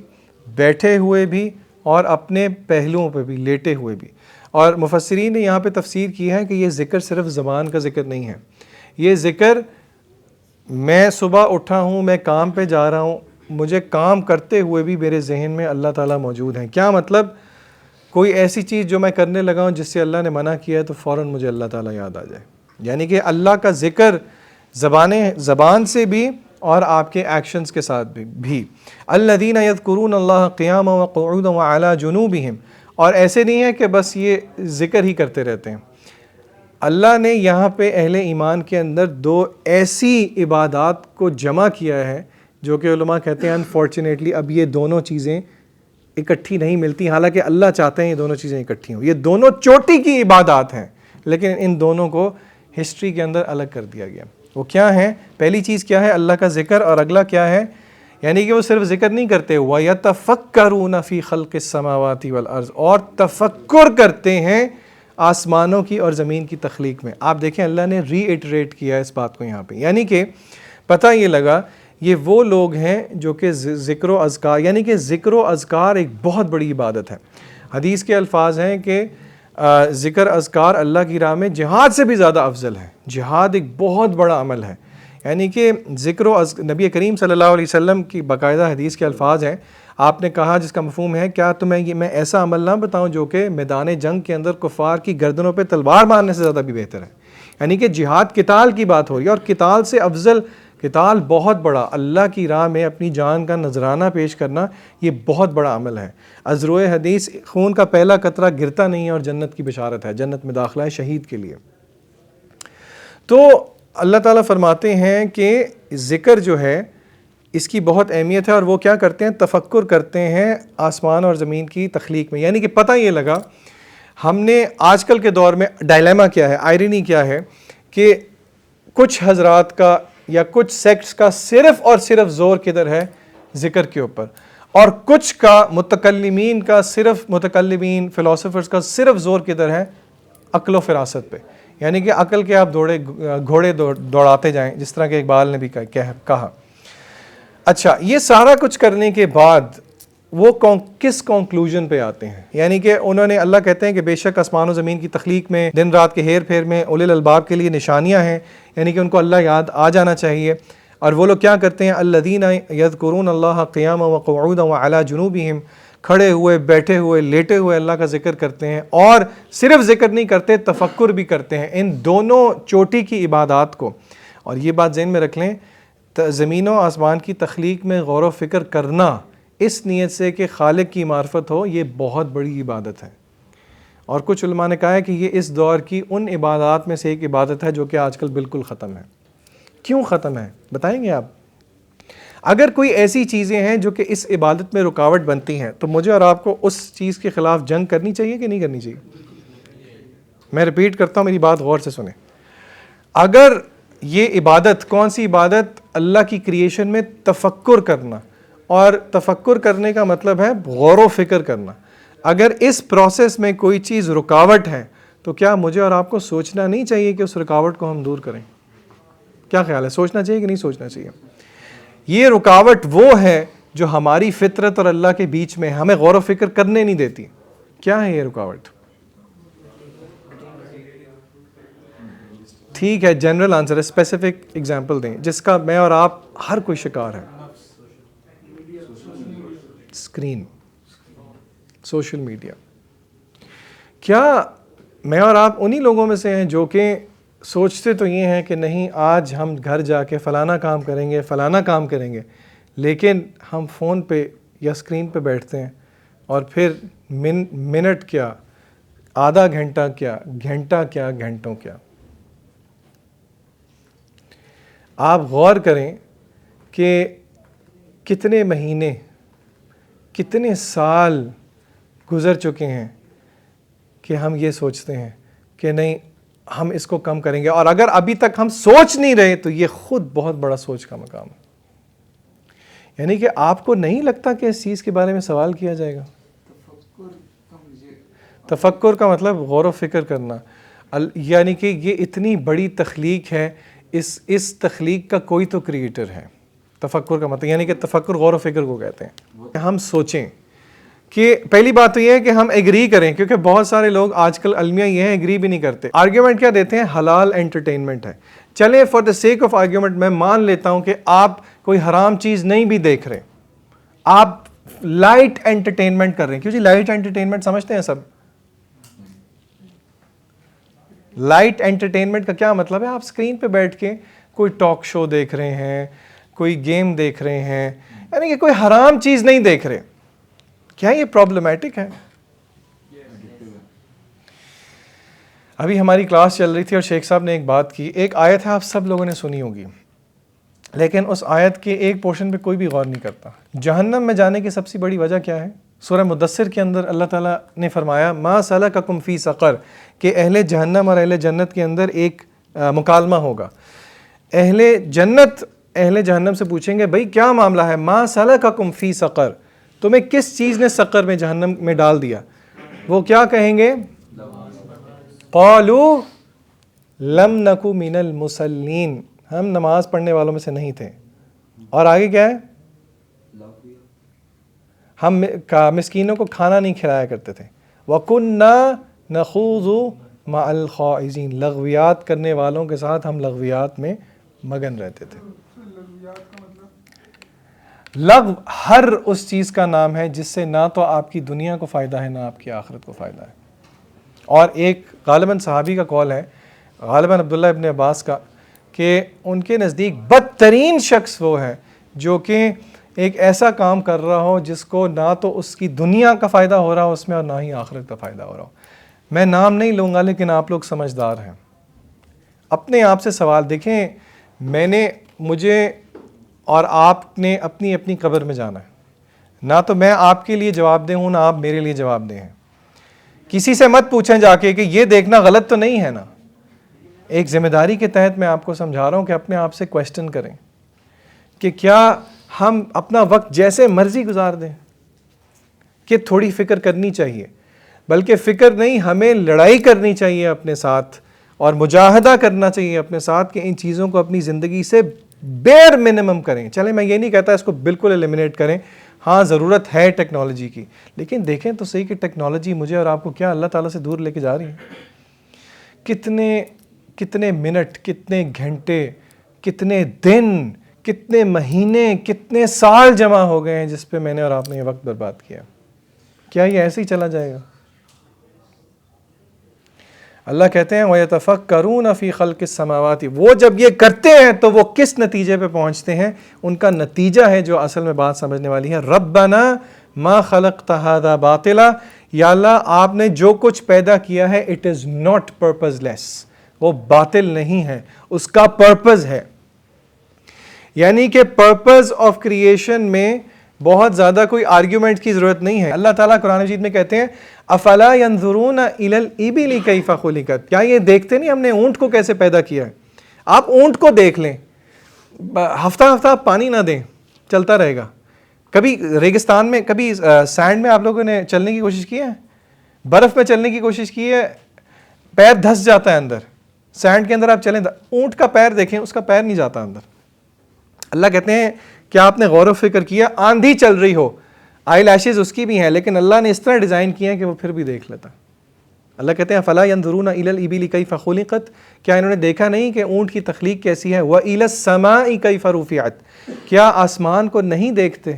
بیٹھے ہوئے بھی، اور اپنے پہلوؤں پہ بھی، لیٹے ہوئے بھی. اور مفسرین نے یہاں پہ تفسیر کی ہے کہ یہ ذکر صرف زبان کا ذکر نہیں ہے. یہ ذکر میں صبح اٹھا ہوں، میں کام پہ جا رہا ہوں، مجھے کام کرتے ہوئے بھی میرے ذہن میں اللہ تعالیٰ موجود ہیں. کیا مطلب؟ کوئی ایسی چیز جو میں کرنے لگا ہوں جس سے اللہ نے منع کیا ہے تو فوراً مجھے اللہ تعالیٰ یاد آ جائے. یعنی کہ اللہ کا ذکر زبان سے بھی اور آپ کے ایکشنز کے ساتھ بھی. الذین یذکرون اللہ قیاما وقعودا وعلی جنوبہم. اور ایسے نہیں ہے کہ بس یہ ذکر ہی کرتے رہتے ہیں. اللہ نے یہاں پہ اہل ایمان کے اندر دو ایسی عبادات کو جمع کیا ہے جو کہ علماء کہتے ہیں انفارچونیٹلی اب یہ دونوں چیزیں اکٹھی نہیں ملتی، حالانکہ اللہ چاہتے ہیں یہ دونوں چیزیں اکٹھی ہوں. یہ دونوں چوٹی کی عبادات ہیں لیکن ان دونوں کو ہسٹری کے اندر الگ کر دیا گیا. وہ کیا ہیں؟ پہلی چیز کیا ہے؟ اللہ کا ذکر. اور اگلا کیا ہے؟ یعنی کہ وہ صرف ذکر نہیں کرتے، وَيَتَفَكَّرُونَ فِي خَلْقِ السَّمَاوَاتِ وَالْأَرْضِ، اور تفکر کرتے ہیں آسمانوں کی اور زمین کی تخلیق میں. آپ دیکھیں اللہ نے ری ایٹریٹ کیا اس بات کو یہاں پہ. یعنی کہ پتہ یہ لگا یہ وہ لوگ ہیں جو کہ ذکر و اذکار، یعنی کہ ذکر و اذکار ایک بہت بڑی عبادت ہے. حدیث کے الفاظ ہیں کہ ذکر اذکار اللہ کی راہ میں جہاد سے بھی زیادہ افضل ہے. جہاد ایک بہت بڑا عمل ہے. یعنی کہ نبی کریم صلی اللہ علیہ وسلم کی باقاعدہ حدیث کے الفاظ ہیں. آپ نے کہا جس کا مفہوم ہے کیا تمہیں میں ایسا عمل نہ بتاؤں جو کہ میدان جنگ کے اندر کفار کی گردنوں پہ تلوار مارنے سے زیادہ بھی بہتر ہے. یعنی کہ جہاد قتال کی بات ہو رہی ہے، اور قتال سے افضل، قتال بہت بڑا، اللہ کی راہ میں اپنی جان کا نذرانہ پیش کرنا یہ بہت بڑا عمل ہے. از روئے حدیث خون کا پہلا قطرہ گرتا نہیں ہے اور جنت کی بشارت ہے، جنت میں داخلہ ہے شہید کے لیے. تو اللہ تعالیٰ فرماتے ہیں کہ ذکر جو ہے اس کی بہت اہمیت ہے، اور وہ کیا کرتے ہیں؟ تفکر کرتے ہیں آسمان اور زمین کی تخلیق میں. یعنی کہ پتہ یہ لگا ہم نے آج کل کے دور میں ڈائلیما کیا ہے، آئرنی کیا ہے کہ کچھ حضرات کا یا کچھ سیکٹس کا صرف اور صرف زور کدھر ہے؟ ذکر کے اوپر. اور کچھ کا متکلمین کا صرف، متکلمین فلاسفرز کا صرف زور کدھر ہے؟ عقل و فراست پہ. یعنی کہ عقل کے آپ گھوڑے دوڑاتے جائیں، جس طرح کہ اقبال نے بھی کہا. اچھا، یہ سارا کچھ کرنے کے بعد وہ کس کنکلوژن پہ آتے ہیں؟ یعنی کہ انہوں نے، اللہ کہتے ہیں کہ بے شک آسمان و زمین کی تخلیق میں، دن رات کے ہیر پھیر میں اولی الالباب کے لیے نشانیاں ہیں. یعنی کہ ان کو اللہ یاد آ جانا چاہیے. اور وہ لوگ کیا کرتے ہیں؟ الذین یذکرون اللہ قیاما وقعودا وعلی جنوبہم. کھڑے ہوئے، بیٹھے ہوئے، لیٹے ہوئے اللہ کا ذکر کرتے ہیں. اور صرف ذکر نہیں کرتے، تفکر بھی کرتے ہیں ان دونوں چوٹی کی عبادات کو. اور یہ بات ذہن میں رکھ لیں، زمین و آسمان کی تخلیق میں غور و فکر کرنا اس نیت سے کہ خالق کی معرفت ہو، یہ بہت بڑی عبادت ہے. اور کچھ علماء نے کہا ہے کہ یہ اس دور کی ان عبادات میں سے ایک عبادت ہے جو کہ آج کل بالکل ختم ہے. کیوں ختم ہے بتائیں گے آپ؟ اگر کوئی ایسی چیزیں ہیں جو کہ اس عبادت میں رکاوٹ بنتی ہیں تو مجھے اور آپ کو اس چیز کے خلاف جنگ کرنی چاہیے کہ نہیں کرنی چاہیے؟ میں ریپیٹ کرتا ہوں، میری بات غور سے سنیں. اگر یہ عبادت، کون سی عبادت؟ اللہ کی کریشن میں تفکر کرنا. اور تفکر کرنے کا مطلب ہے غور و فکر کرنا. اگر اس پروسیس میں کوئی چیز رکاوٹ ہے تو کیا مجھے اور آپ کو سوچنا نہیں چاہیے کہ اس رکاوٹ کو ہم دور کریں؟ کیا خیال ہے، سوچنا چاہیے کہ نہیں سوچنا چاہیے؟ یہ رکاوٹ وہ ہے جو ہماری فطرت اور اللہ کے بیچ میں ہمیں غور و فکر کرنے نہیں دیتی. کیا ہے یہ رکاوٹ؟ ٹھیک ہے، جنرل آنسر ہے، اسپیسیفک ایگزامپل دیں جس کا میں اور آپ ہر کوئی شکار ہے. Screen, social media. کیا میں اور آپ انہی لوگوں میں سے ہیں جو کہ سوچتے تو یہ ہیں کہ نہیں آج ہم گھر جا کے فلانا کام کریں گے، فلانا کام کریں گے، لیکن ہم فون پہ یا اسکرین پہ بیٹھتے ہیں اور پھر منٹ کیا، آدھا گھنٹہ کیا، گھنٹہ کیا، گھنٹوں کیا. آپ غور کریں کہ کتنے مہینے، کتنے سال گزر چکے ہیں کہ ہم یہ سوچتے ہیں کہ نہیں ہم اس کو کم کریں گے. اور اگر ابھی تک ہم سوچ نہیں رہے تو یہ خود بہت بڑا سوچ کا مقام ہے. یعنی کہ آپ کو نہیں لگتا کہ اس چیز کے بارے میں سوال کیا جائے گا؟ تفکر کا مطلب غور و فکر کرنا. یعنی کہ یہ اتنی بڑی تخلیق ہے، اس تخلیق کا کوئی تو کریٹر ہے. تفکر کا مطلب یعنی کہ تفکر غور و فکر کو کہتے ہیں. ہم سوچیں کہ پہلی بات تو یہ ہے کہ ہم ایگری کریں, کیونکہ بہت سارے لوگ آج کل المیہ یہ ہیں ایگری بھی نہیں کرتے. آرگیومنٹ کیا دیتے ہیں؟ حلال انٹرٹینمنٹ ہے. چلے for the sake of argument میں مان لیتا ہوں کہ آپ کوئی حرام چیز نہیں بھی دیکھ رہے, آپ لائٹ انٹرٹینمنٹ کر رہے ہیں. کیوں جی لائٹ انٹرٹینمنٹ سمجھتے ہیں سب؟ لائٹ انٹرٹینمنٹ کا کیا مطلب ہے؟ آپ اسکرین پہ بیٹھ کے کوئی ٹاک شو دیکھ رہے ہیں, کوئی گیم دیکھ رہے ہیں, یعنی کہ کوئی حرام چیز نہیں دیکھ رہے. کیا یہ پرابلمیٹک ہے؟ ابھی ہماری کلاس چل رہی تھی اور شیخ صاحب نے ایک بات کی. ایک آیت ہے آپ سب لوگوں نے سنی ہوگی, لیکن اس آیت کے ایک پورشن پہ کوئی بھی غور نہیں کرتا. جہنم میں جانے کی سب سے بڑی وجہ کیا ہے؟ سورہ مدثر کے اندر اللہ تعالیٰ نے فرمایا ما سلککم فی سقر, کہ اہل جہنم اور اہل جنت کے اندر ایک مکالمہ ہوگا. اہل جنت اہل جہنم سے پوچھیں گے بھئی کیا معاملہ ہے؟ ما سلککم فی سقر, تمہیں کس چیز نے سقر میں جہنم میں ڈال دیا؟ وہ کیا کہیں گے؟ قالوا لم نکو من المصلین, ہم نماز پڑھنے والوں میں سے نہیں تھے. اور آگے کیا ہے؟ ہم مسکینوں کو کھانا نہیں کھلایا کرتے تھے. وَكُنَّا نَخُوضُ مَعَ الْخَائِضِينَ, لغویات کرنے والوں کے ساتھ ہم لغویات میں مگن رہتے تھے. لغو ہر اس چیز کا نام ہے جس سے نہ تو آپ کی دنیا کو فائدہ ہے نہ آپ کی آخرت کو فائدہ ہے. اور ایک غالباً صحابی کا قول ہے, غالباً عبداللہ ابن عباس کا, کہ ان کے نزدیک بدترین شخص وہ ہے جو کہ ایک ایسا کام کر رہا ہو جس کو نہ تو اس کی دنیا کا فائدہ ہو رہا ہو اس میں اور نہ ہی آخرت کا فائدہ ہو رہا ہو. میں نام نہیں لوں گا لیکن آپ لوگ سمجھدار ہیں. اپنے آپ سے سوال دیکھیں, مجھے اور آپ نے اپنی اپنی قبر میں جانا ہے. نہ تو میں آپ کے لیے جواب دہ ہوں نہ آپ میرے لیے جواب دہ ہیں. کسی سے مت پوچھیں جا کے کہ یہ دیکھنا غلط تو نہیں ہے نا. ایک ذمہ داری کے تحت میں آپ کو سمجھا رہا ہوں کہ اپنے آپ سے کویسچن کریں کہ کیا ہم اپنا وقت جیسے مرضی گزار دیں, کہ تھوڑی فکر کرنی چاہیے. بلکہ فکر نہیں, ہمیں لڑائی کرنی چاہیے اپنے ساتھ اور مجاہدہ کرنا چاہیے اپنے ساتھ کہ ان چیزوں کو اپنی زندگی سے بیئر منیمم کریں. چلیں میں یہ نہیں کہتا اس کو بالکل ایلیمنیٹ کریں, ہاں ضرورت ہے ٹیکنالوجی کی, لیکن دیکھیں تو صحیح کہ ٹیکنالوجی مجھے اور آپ کو کیا اللہ تعالیٰ سے دور لے کے جا رہی ہے. کتنے منٹ, کتنے گھنٹے, کتنے دن, کتنے مہینے, کتنے سال جمع ہو گئے ہیں جس پہ میں نے اور آپ نے یہ وقت برباد کیا. کیا یہ ایسے ہی چلا جائے گا؟ اللہ کہتے ہیں وَيَتَفَكَّرُونَ فِي خَلْقِ السَّمَاوَاتِ, وہ جب یہ کرتے ہیں تو وہ کس نتیجے پہ پہنچتے ہیں؟ ان کا نتیجہ ہے جو اصل میں بات سمجھنے والی ہے. رَبَّنَا مَا خَلَقْتَ هَذَا بَاطِلًا, یا اللہ آپ نے جو کچھ پیدا کیا ہے اٹ از ناٹ پرپزلیس, وہ باطل نہیں ہے, اس کا پرپز ہے. یعنی کہ پرپز آف کریشن میں بہت زیادہ کوئی آرگیومنٹ کی ضرورت نہیں ہے. اللہ تعالیٰ قرآن مجید میں کہتے ہیں افلا ينظرون الى الابل کیف خلقت, کیا یہ دیکھتے نہیں ہم نے اونٹ کو کیسے پیدا کیا ہے؟ آپ اونٹ کو دیکھ لیں, ہفتہ ہفتہ پانی نہ دیں چلتا رہے گا. کبھی ریگستان میں, کبھی سینڈ میں آپ لوگوں نے چلنے کی کوشش کی ہے؟ برف میں چلنے کی کوشش کی ہے؟ پیر دھس جاتا ہے اندر. سینڈ کے اندر آپ چلیں, اونٹ کا پیر دیکھیں, اس کا پیر نہیں جاتا اندر. اللہ کہتے ہیں کیا آپ نے غور و فکر کیا؟ آندھی چل رہی ہو, آئی لیشز اس کی بھی ہیں, لیکن اللہ نے اس طرح ڈیزائن کیا ہے کہ وہ پھر بھی دیکھ لیتا. اللہ کہتے ہیں فلا ينظرون الى الابل كيف خلقت, کیا انہوں نے دیکھا نہیں کہ اونٹ کی تخلیق کیسی ہے؟ والى السماء كيف رفعت, کیا آسمان کو نہیں دیکھتے؟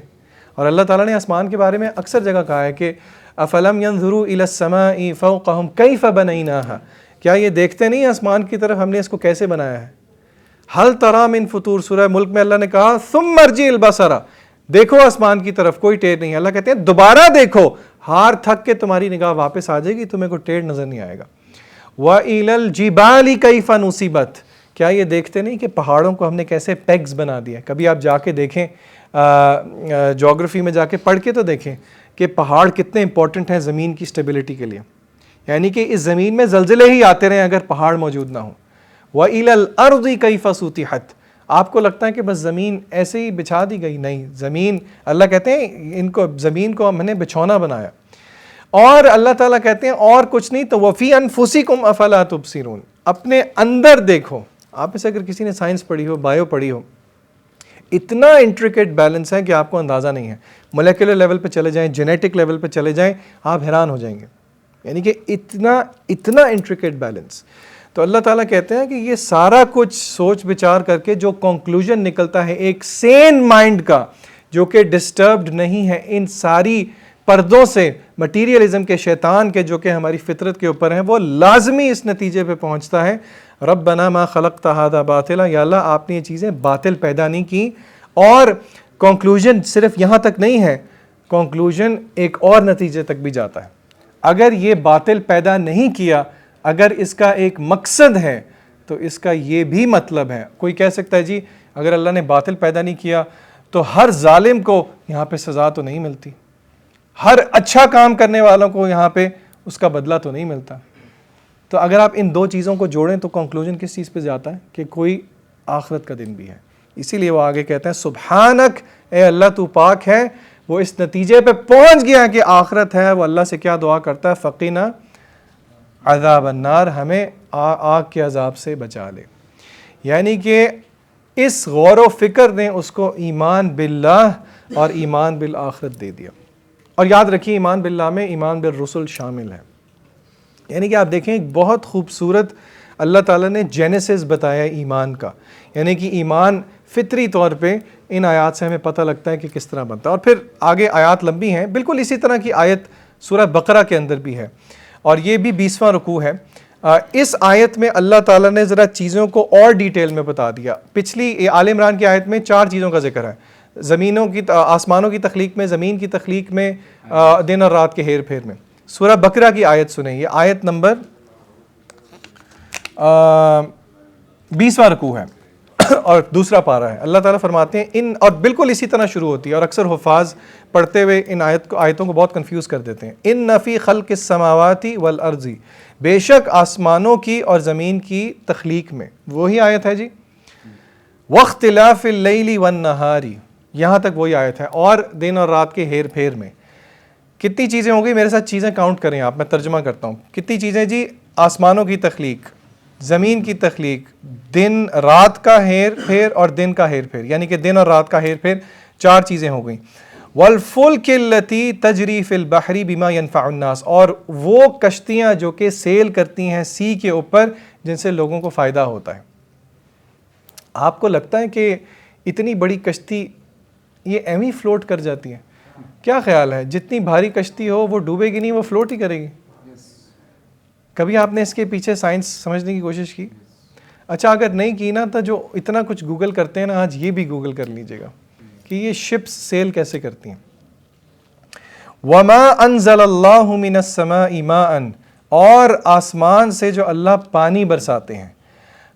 اور اللہ تعالیٰ نے آسمان کے بارے میں اکثر جگہ کہا ہے کہ افلم ينظروا الى السماء فوقهم كيف بنيناها, کیا یہ دیکھتے نہیں آسمان کی طرف ہم نے اس کو کیسے بنایا ہے؟ حل ترى من فطور, سورہ ملک میں اللہ نے کہا ثم ارجع البصر, دیکھو آسمان کی طرف کوئی ٹیڑھ نہیں. اللہ کہتے ہیں دوبارہ دیکھو, ہار تھک کے تمہاری نگاہ واپس آ جائے گی, تمہیں کوئی ٹیڑھ نظر نہیں آئے گا. وَإِلَى الْجِبَالِ كَيْفَ نُصِبَتْ, کیا یہ دیکھتے نہیں کہ پہاڑوں کو ہم نے کیسے پیگز بنا دیا. کبھی آپ جا کے دیکھیں, جغرافی میں جا کے پڑھ کے تو دیکھیں کہ پہاڑ کتنے امپورٹنٹ ہیں زمین کی اسٹیبلٹی کے لیے. یعنی کہ اس زمین میں زلزلے ہی آتے رہیں اگر پہاڑ موجود نہ ہوں. وَإِلَى الْأَرْضِ كَيْفَ سُطِحَتْ, آپ کو لگتا ہے کہ بس زمین ایسے ہی بچھا دی گئی, نہیں, زمین, اللہ کہتے ہیں زمین کو ہم نے بچھونا بنایا. اور اللہ تعالیٰ کہتے ہیں اور کچھ نہیں تو وَفِي أَنفُسِكُمْ أَفَلَا تُبْصِرُونَ, اپنے اندر دیکھو, آپ میں سے اگر کسی نے سائنس پڑھی ہو، بایو پڑھی ہو، اتنا انٹریکیٹ بیلنس ہے کہ آپ کو اندازہ نہیں ہے. مولیکولر لیول پہ چلے جائیں، جینیٹک لیول پہ چلے جائیں، آپ حیران ہو جائیں گے. یعنی کہ اتنا انٹریکیٹ بیلنس. تو اللہ تعالیٰ کہتے ہیں کہ یہ سارا کچھ سوچ بچار کر کے جو کنکلوژن نکلتا ہے ایک سین مائنڈ کا جو کہ ڈسٹربڈ نہیں ہے ان ساری پردوں سے، مٹیریلزم کے، شیطان کے، جو کہ ہماری فطرت کے اوپر ہیں، وہ لازمی اس نتیجے پہ پہنچتا ہے ربنا ما خلقت ھذا باطلا، یا اللہ آپ نے یہ چیزیں باطل پیدا نہیں کی. اور کنکلوژن صرف یہاں تک نہیں ہے، کنکلوژن ایک اور نتیجے تک بھی جاتا ہے. اگر یہ باطل پیدا نہیں کیا، اگر اس کا ایک مقصد ہے تو اس کا یہ بھی مطلب ہے. کوئی کہہ سکتا ہے جی اگر اللہ نے باطل پیدا نہیں کیا تو ہر ظالم کو یہاں پہ سزا تو نہیں ملتی، ہر اچھا کام کرنے والوں کو یہاں پہ اس کا بدلہ تو نہیں ملتا. تو اگر آپ ان دو چیزوں کو جوڑیں تو کنکلوژن کس چیز پہ جاتا ہے کہ کوئی آخرت کا دن بھی ہے. اسی لیے وہ آگے کہتے ہیں سبحانک، اے اللہ تو پاک ہے. وہ اس نتیجے پہ پہنچ گیا کہ آخرت ہے. وہ اللہ سے کیا دعا کرتا ہے؟ فقنا عذاب النار، ہمیں آگ کے عذاب سے بچا لے. یعنی کہ اس غور و فکر نے اس کو ایمان باللہ اور ایمان بالآخرت دے دیا. اور یاد رکھیے ایمان باللہ میں ایمان بالرسل شامل ہے. یعنی کہ آپ دیکھیں ایک بہت خوبصورت اللہ تعالیٰ نے جینیسس بتایا ایمان کا. یعنی کہ ایمان فطری طور پہ ان آیات سے ہمیں پتہ لگتا ہے کہ کس طرح بنتا ہے. اور پھر آگے آیات لمبی ہیں، بالکل اسی طرح کی آیت سورہ بقرہ کے اندر بھی ہے، اور یہ بھی 20واں رکوع ہے. اس آیت میں اللہ تعالیٰ نے ذرا چیزوں کو اور ڈیٹیل میں بتا دیا. پچھلی آل عمران کی آیت میں 4 چیزوں کا ذکر ہے، زمینوں کی، آسمانوں کی تخلیق میں، زمین کی تخلیق میں، دن اور رات کے ہیر پھیر میں. سورہ بقرہ کی آیت سنیں، یہ آیت نمبر 20واں رکوع ہے اور دوسرا پارہ ہے. اللہ تعالیٰ فرماتے ہیں اور بالکل اسی طرح شروع ہوتی ہے، اور اکثر حفاظ پڑھتے ہوئے ان آیتوں کو بہت کنفیوز کر دیتے ہیں. ان فی خلق السماوات والارض، بے شک آسمانوں کی اور زمین کی تخلیق میں، وہی آیت ہے جی. واختلاف اللیل والنہار، یہاں تک وہی آیت ہے. اور دن اور رات کے ہیر پھیر میں کتنی چیزیں ہوں گی؟ میرے ساتھ چیزیں کاؤنٹ کریں آپ، میں ترجمہ کرتا ہوں. کتنی چیزیں جی؟ آسمانوں کی تخلیق، زمین کی تخلیق، دن رات کا ہیر پھیر اور دن کا ہیر پھیر، یعنی کہ دن اور رات کا ہیر پھیر، 4 چیزیں ہو گئیں. والفلک التی تجری فی البحر بما ينفع الناس، اور وہ کشتیاں جو کہ سیل کرتی ہیں سی کے اوپر جن سے لوگوں کو فائدہ ہوتا ہے. آپ کو لگتا ہے کہ اتنی بڑی کشتی یہ ایویں فلوٹ کر جاتی ہے؟ کیا خیال ہے جتنی بھاری کشتی ہو وہ ڈوبے گی نہیں، وہ فلوٹ ہی کرے گی؟ کبھی آپ نے اس کے پیچھے سائنس سمجھنے کی کوشش کی؟ اچھا اگر نہیں کی نا تو جو اتنا کچھ گوگل کرتے ہیں نا، آج یہ بھی گوگل کر لیجئے گا کہ یہ شپس سیل کیسے کرتی ہیں. وَمَا أَنزَلَ اللَّهُ مِنَ السَّمَاءِ مَاءً، اور آسمان سے جو اللہ پانی برساتے ہیں،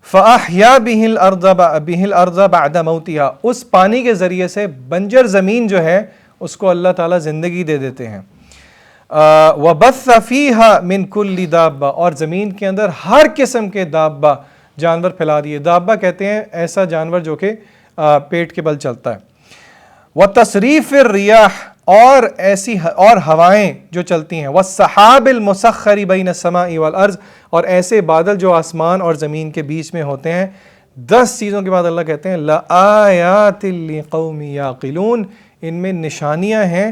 فَأَحْيَا بِهِ الْأَرْضَ بَعْدَ مَوْتِهَا، اس پانی کے ذریعے سے بنجر زمین جو ہے اس کو اللہ تعالیٰ زندگی دے دیتے ہیں. وَبَثَّ فِيهَا مِن كُلِّ دَابَّةٍ، اور زمین کے اندر ہر قسم کے دابہ جانور پھیلا دیے. دابہ کہتے ہیں ایسا جانور جو کہ پیٹ کے بل چلتا ہے. وَتَصْرِيفِ الرِّيَاحِ، اور ایسی اور ہوائیں جو چلتی ہیں. وَالسَّحَابِ الْمُسَخَّرِ بَيْنَ السَّمَاءِ وَالْأَرْضِ، اور ایسے بادل جو آسمان اور زمین کے بیچ میں ہوتے ہیں. 10 چیزوں کے بعد اللہ کہتے ہیں لَآيَاتٍ لِقَوْمٍ يَعْقِلُونَ، ان میں نشانیاں ہیں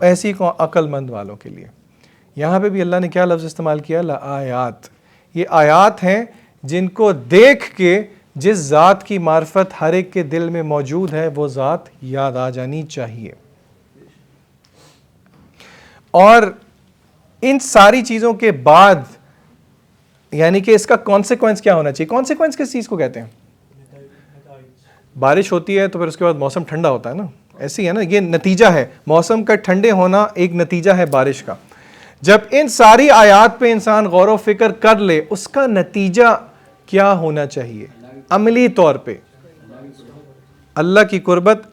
ایسی عقل مند والوں کے لیے. یہاں پہ بھی اللہ نے کیا لفظ استعمال کیا؟ لآیات. یہ آیات ہیں جن کو دیکھ کے جس ذات کی معرفت ہر ایک کے دل میں موجود ہے وہ ذات یاد آ جانی چاہیے. اور ان ساری چیزوں کے بعد یعنی کہ اس کا کانسیکوینس کیا ہونا چاہیے؟ کانسیکوینس کس چیز کو کہتے ہیں؟ بارش ہوتی ہے تو پھر اس کے بعد موسم ٹھنڈا ہوتا ہے نا، ایسی ہے نا، یہ نتیجہ ہے. موسم کا ٹھنڈے ہونا ایک نتیجہ ہے بارش کا. جب ان ساری آیات پہ انسان غور و فکر کر لے اس کا نتیجہ کیا ہونا چاہیے عملی طور پہ؟ اللہ کی قربت.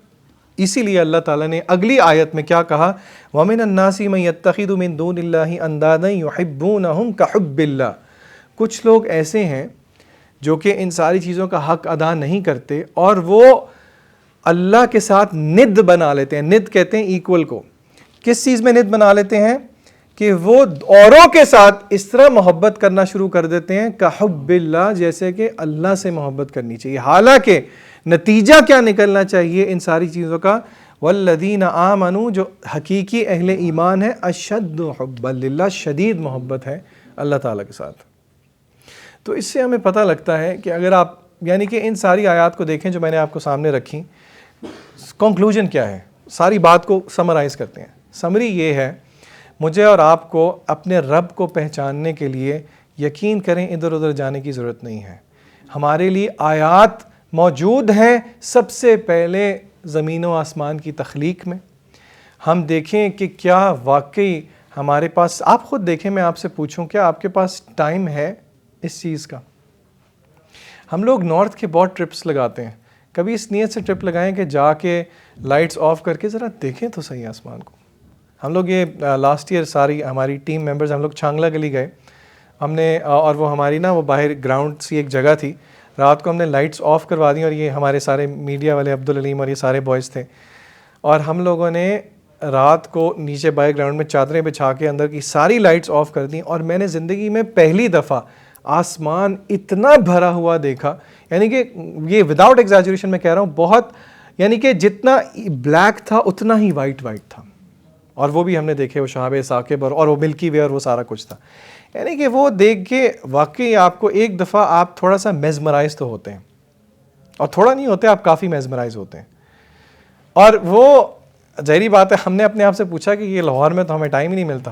اسی لیے اللہ تعالیٰ نے اگلی آیت میں کیا کہا؟ وَمِنَ النَّاسِ مَن يَتَّخِذُ مِن دُونِ اللَّهِ أَندَادًا يُحِبُّونَهُمْ كَحُبِّ اللَّهِ. کچھ لوگ ایسے ہیں جو کہ ان ساری چیزوں کا حق ادا نہیں کرتے اور وہ اللہ کے ساتھ ند بنا لیتے ہیں. ند کہتے ہیں ایکول کو. کس چیز میں ند بنا لیتے ہیں؟ کہ وہ اوروں کے ساتھ اس طرح محبت کرنا شروع کر دیتے ہیں کحب اللہ، جیسے کہ اللہ سے محبت کرنی چاہیے. حالانکہ نتیجہ کیا نکلنا چاہیے ان ساری چیزوں کا؟ والذین آمنوا، جو حقیقی اہل ایمان ہے، اشد حبا للہ، شدید محبت ہے اللہ تعالیٰ کے ساتھ. تو اس سے ہمیں پتہ لگتا ہے کہ اگر آپ یعنی کہ ان ساری آیات کو دیکھیں جو میں نے آپ کو سامنے رکھی، کنکلوژن کیا ہے؟ ساری بات کو سمرائز کرتے ہیں. سمری یہ ہے، مجھے اور آپ کو اپنے رب کو پہچاننے کے لیے یقین کریں ادھر ادھر جانے کی ضرورت نہیں ہے. ہمارے لیے آیات موجود ہیں سب سے پہلے زمین و آسمان کی تخلیق میں. ہم دیکھیں کہ کیا واقعی ہمارے پاس، آپ خود دیکھیں، میں آپ سے پوچھوں کیا آپ کے پاس ٹائم ہے اس چیز کا؟ ہم لوگ نارتھ کے بہت ٹرپس لگاتے ہیں، کبھی اس نیت سے ٹرپ لگائیں کہ جا کے لائٹس آف کر کے ذرا دیکھیں تو صحیح آسمان کو. ہم لوگ یہ لاسٹ ایئر ساری ہماری ٹیم ممبرز ہم لوگ چھانگلا گلی گئے ہم نے، اور وہ ہماری نا وہ باہر گراؤنڈ سی ایک جگہ تھی، رات کو ہم نے لائٹس آف کروا دیں، اور یہ ہمارے سارے میڈیا والے عبدالعلیم اور یہ سارے بوائز تھے، اور ہم لوگوں نے رات کو نیچے باہر گراؤنڈ میں چادریں بچھا کے اندر کی ساری لائٹس آف کر دیں. اور میں نے زندگی میں پہلی دفعہ آسمان اتنا بھرا ہوا دیکھا، یعنی کہ یہ وداؤٹ ایگزیجریشن میں کہہ رہا ہوں، بہت یعنی کہ جتنا بلیک تھا اتنا ہی وائٹ تھا. اور وہ بھی ہم نے دیکھے وہ شہاب ثاقب اور وہ ملکی وے اور وہ سارا کچھ تھا. یعنی کہ وہ دیکھ کے واقعی آپ کو ایک دفعہ آپ تھوڑا سا میزمرائز تو ہوتے ہیں، اور تھوڑا نہیں ہوتے، آپ کافی میزمرائز ہوتے ہیں. اور وہ ظاہری بات ہے، ہم نے اپنے آپ سے پوچھا کہ یہ لاہور میں تو ہمیں ٹائم ہی نہیں ملتا.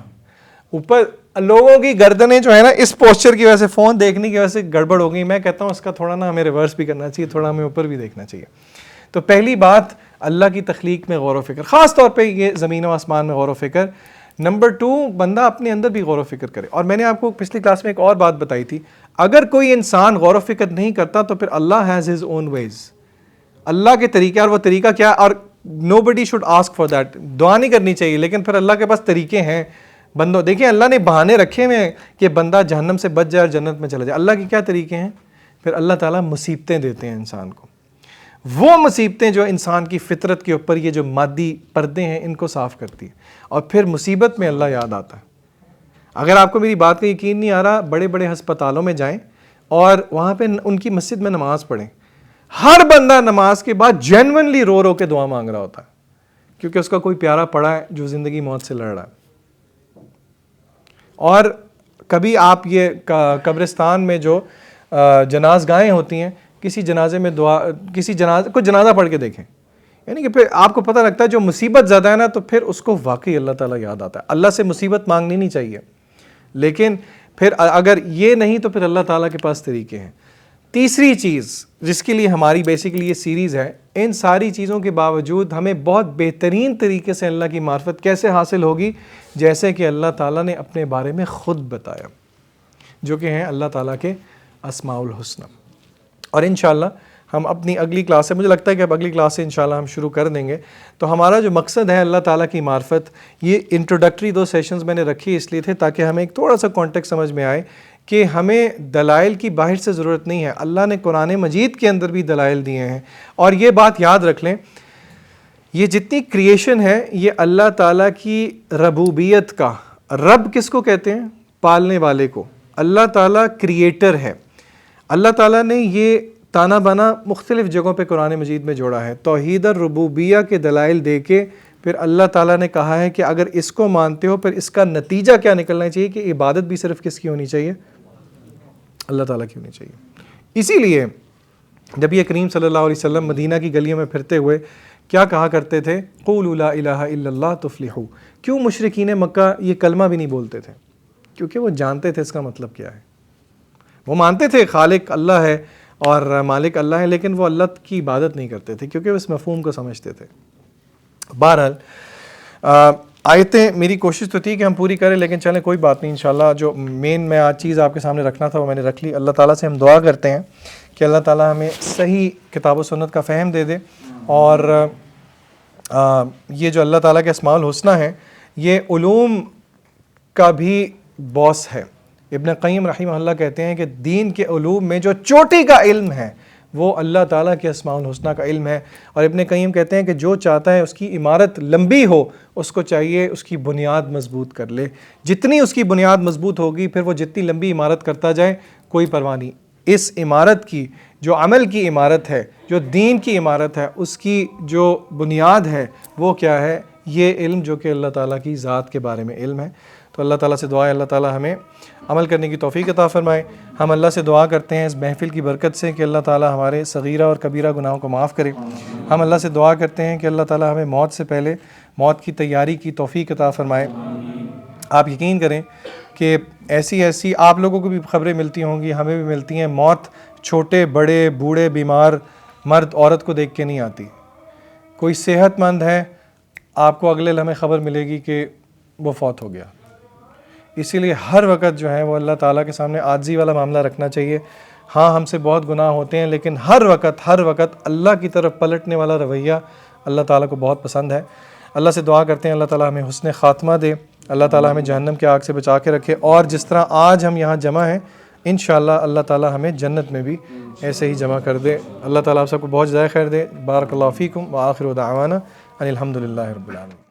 اوپر لوگوں کی گردنیں جو ہے نا اس پوسچر کی وجہ سے، فون دیکھنے کی وجہ سے گڑبڑ ہو گئی. میں کہتا ہوں اس کا تھوڑا نا ہمیں ریورس بھی کرنا چاہیے، تھوڑا ہمیں اوپر بھی دیکھنا چاہیے. تو پہلی بات اللہ کی تخلیق میں غور و فکر، خاص طور پہ یہ زمین و آسمان میں غور و فکر. نمبر 2، بندہ اپنے اندر بھی غور و فکر کرے. اور میں نے آپ کو پچھلی کلاس میں ایک اور بات بتائی تھی، اگر کوئی انسان غور و فکر نہیں کرتا تو پھر اللہ ہیز ہز اون ویز، اللہ کے طریقے. اور وہ طریقہ کیا؟ اور نو بڈی شوڈ آسک فار دیٹ، دعا نہیں کرنی چاہیے، لیکن پھر اللہ کے پاس طریقے ہیں. بندوں دیکھیں اللہ نے بہانے رکھے ہوئے ہیں کہ بندہ جہنم سے بچ جائے اور جنت میں چلا جائے. اللہ کے کیا طریقے ہیں؟ پھر اللہ تعالیٰ مصیبتیں دیتے ہیں انسان کو، وہ مصیبتیں جو انسان کی فطرت کے اوپر یہ جو مادی پردے ہیں ان کو صاف کرتی ہے، اور پھر مصیبت میں اللہ یاد آتا ہے. اگر آپ کو میری بات کا یقین نہیں آ رہا، بڑے بڑے ہسپتالوں میں جائیں اور وہاں پہ ان کی مسجد میں نماز پڑھیں. ہر بندہ نماز کے بعد جینونلی رو رو کے دعا مانگ رہا ہوتا ہے، کیونکہ اس کا کوئی پیارا پڑا ہے جو زندگی موت سے لڑ رہا ہے. اور کبھی آپ یہ قبرستان میں جو جناز گاہیں ہوتی ہیں، کسی جنازے میں کوئی جنازہ پڑھ کے دیکھیں، یعنی کہ پھر آپ کو پتہ لگتا ہے جو مصیبت زیادہ ہے نا تو پھر اس کو واقعی اللہ تعالیٰ یاد آتا ہے. اللہ سے مصیبت مانگنی نہیں چاہیے، لیکن پھر اگر یہ نہیں تو پھر اللہ تعالیٰ کے پاس طریقے ہیں. تیسری چیز جس کے لیے ہماری بیسیکلی یہ سیریز ہے، ان ساری چیزوں کے باوجود ہمیں بہت بہترین طریقے سے اللہ کی معرفت کیسے حاصل ہوگی، جیسے کہ اللہ تعالیٰ نے اپنے بارے میں خود بتایا، جو کہ ہیں اللہ تعالیٰ کے اسماء الحسنی. اور انشاءاللہ ہم اپنی اگلی کلاس سے، مجھے لگتا ہے کہ اب اگلی کلاس سے انشاءاللہ ہم شروع کر دیں گے. تو ہمارا جو مقصد ہے اللہ تعالیٰ کی معرفت، یہ انٹروڈکٹری 2 سیشنز میں نے رکھی اس لیے تھے تاکہ ہمیں ایک تھوڑا سا کانٹیکٹ سمجھ میں آئے کہ ہمیں دلائل کی باہر سے ضرورت نہیں ہے. اللہ نے قرآن مجید کے اندر بھی دلائل دیے ہیں. اور یہ بات یاد رکھ لیں، یہ جتنی کریشن ہے یہ اللہ تعالیٰ کی ربوبیت کا، رب کس کو کہتے ہیں؟ پالنے والے کو. اللہ تعالیٰ کریٹر ہے. اللہ تعالیٰ نے یہ تانا بانا مختلف جگہوں پہ قرآن مجید میں جوڑا ہے. توحید الربوبیہ کے دلائل دے کے پھر اللہ تعالیٰ نے کہا ہے کہ اگر اس کو مانتے ہو پھر اس کا نتیجہ کیا نکلنا چاہیے کہ عبادت بھی صرف کس کی ہونی چاہیے؟ اللہ تعالیٰ کی ہونی چاہیے. اسی لیے جب یہ کریم صلی اللہ علیہ وسلم مدینہ کی گلیوں میں پھرتے ہوئے کیا کہا کرتے تھے؟ قولوا لا الہ الا اللہ تفلحوا. کیوں مشرکین مکہ یہ کلمہ بھی نہیں بولتے تھے؟ کیونکہ وہ جانتے تھے اس کا مطلب کیا ہے. وہ مانتے تھے خالق اللہ ہے اور مالک اللہ ہے، لیکن وہ اللہ کی عبادت نہیں کرتے تھے کیونکہ وہ اس مفہوم کو سمجھتے تھے. بہرحال آیتیں میری کوشش تو تھی کہ ہم پوری کریں، لیکن چلیں کوئی بات نہیں، انشاءاللہ جو مین میں آج چیز آپ کے سامنے رکھنا تھا وہ میں نے رکھ لی. اللہ تعالیٰ سے ہم دعا کرتے ہیں کہ اللہ تعالیٰ ہمیں صحیح کتاب و سنت کا فہم دے دے. اور یہ جو اللہ تعالیٰ کے اسماء الحسنی ہیں یہ علوم کا بھی باس ہے. ابن قیم رحمہ اللہ کہتے ہیں کہ دین کے علوم میں جو چوٹی کا علم ہے وہ اللہ تعالیٰ کے اسماء الحسنہ کا علم ہے۔ اور ابن قیم کہتے ہیں کہ جو چاہتا ہے اس کی عمارت لمبی ہو، اس کو چاہیے اس کی بنیاد مضبوط کر لے، جتنی اس کی بنیاد مضبوط ہوگی پھر وہ جتنی لمبی عمارت کرتا جائے کوئی پرواہ نہیں۔ اس عمارت کی جو عمل کی عمارت ہے، جو دین کی عمارت ہے، اس کی جو بنیاد ہے وہ کیا ہے؟ یہ علم جو کہ اللہ تعالیٰ کی ذات کے بارے میں علم ہے۔ تو اللہ تعالیٰ سے دعا ہے اللہ تعالیٰ ہمیں عمل کرنے کی توفیق عطا فرمائے۔ ہم اللہ سے دعا کرتے ہیں اس محفل کی برکت سے کہ اللہ تعالیٰ ہمارے صغیرہ اور کبیرہ گناہوں کو معاف کرے۔ ہم اللہ سے دعا کرتے ہیں کہ اللہ تعالیٰ ہمیں موت سے پہلے موت کی تیاری کی توفیق عطا فرمائے۔ آپ یقین کریں کہ ایسی آپ لوگوں کو بھی خبریں ملتی ہوں گی، ہمیں بھی ملتی ہیں، موت چھوٹے بڑے بوڑھے بیمار مرد عورت کو دیکھ کے نہیں آتی۔ کوئی صحت مند ہے، آپ کو اگلے لمحے خبر ملے گی کہ وہ فوت ہو گیا۔ اسی لیے ہر وقت جو ہے وہ اللہ تعالیٰ کے سامنے عاجزی والا معاملہ رکھنا چاہیے۔ ہاں ہم سے بہت گناہ ہوتے ہیں، لیکن ہر وقت اللہ کی طرف پلٹنے والا رویہ اللہ تعالیٰ کو بہت پسند ہے۔ اللہ سے دعا کرتے ہیں اللہ تعالیٰ ہمیں حسن خاتمہ دے، اللہ تعالیٰ ہمیں جہنم کے آگ سے بچا کے رکھے، اور جس طرح آج ہم یہاں جمع ہیں انشاءاللہ اللہ تعالیٰ ہمیں جنت میں بھی ایسے ہی جمع کر دے۔ اللہ تعالیٰ آپ سب کو بہت زیادہ خیر دے۔ بارک اللہ فیکم وآخر دعوانا ان الحمد للہ رب العالمین۔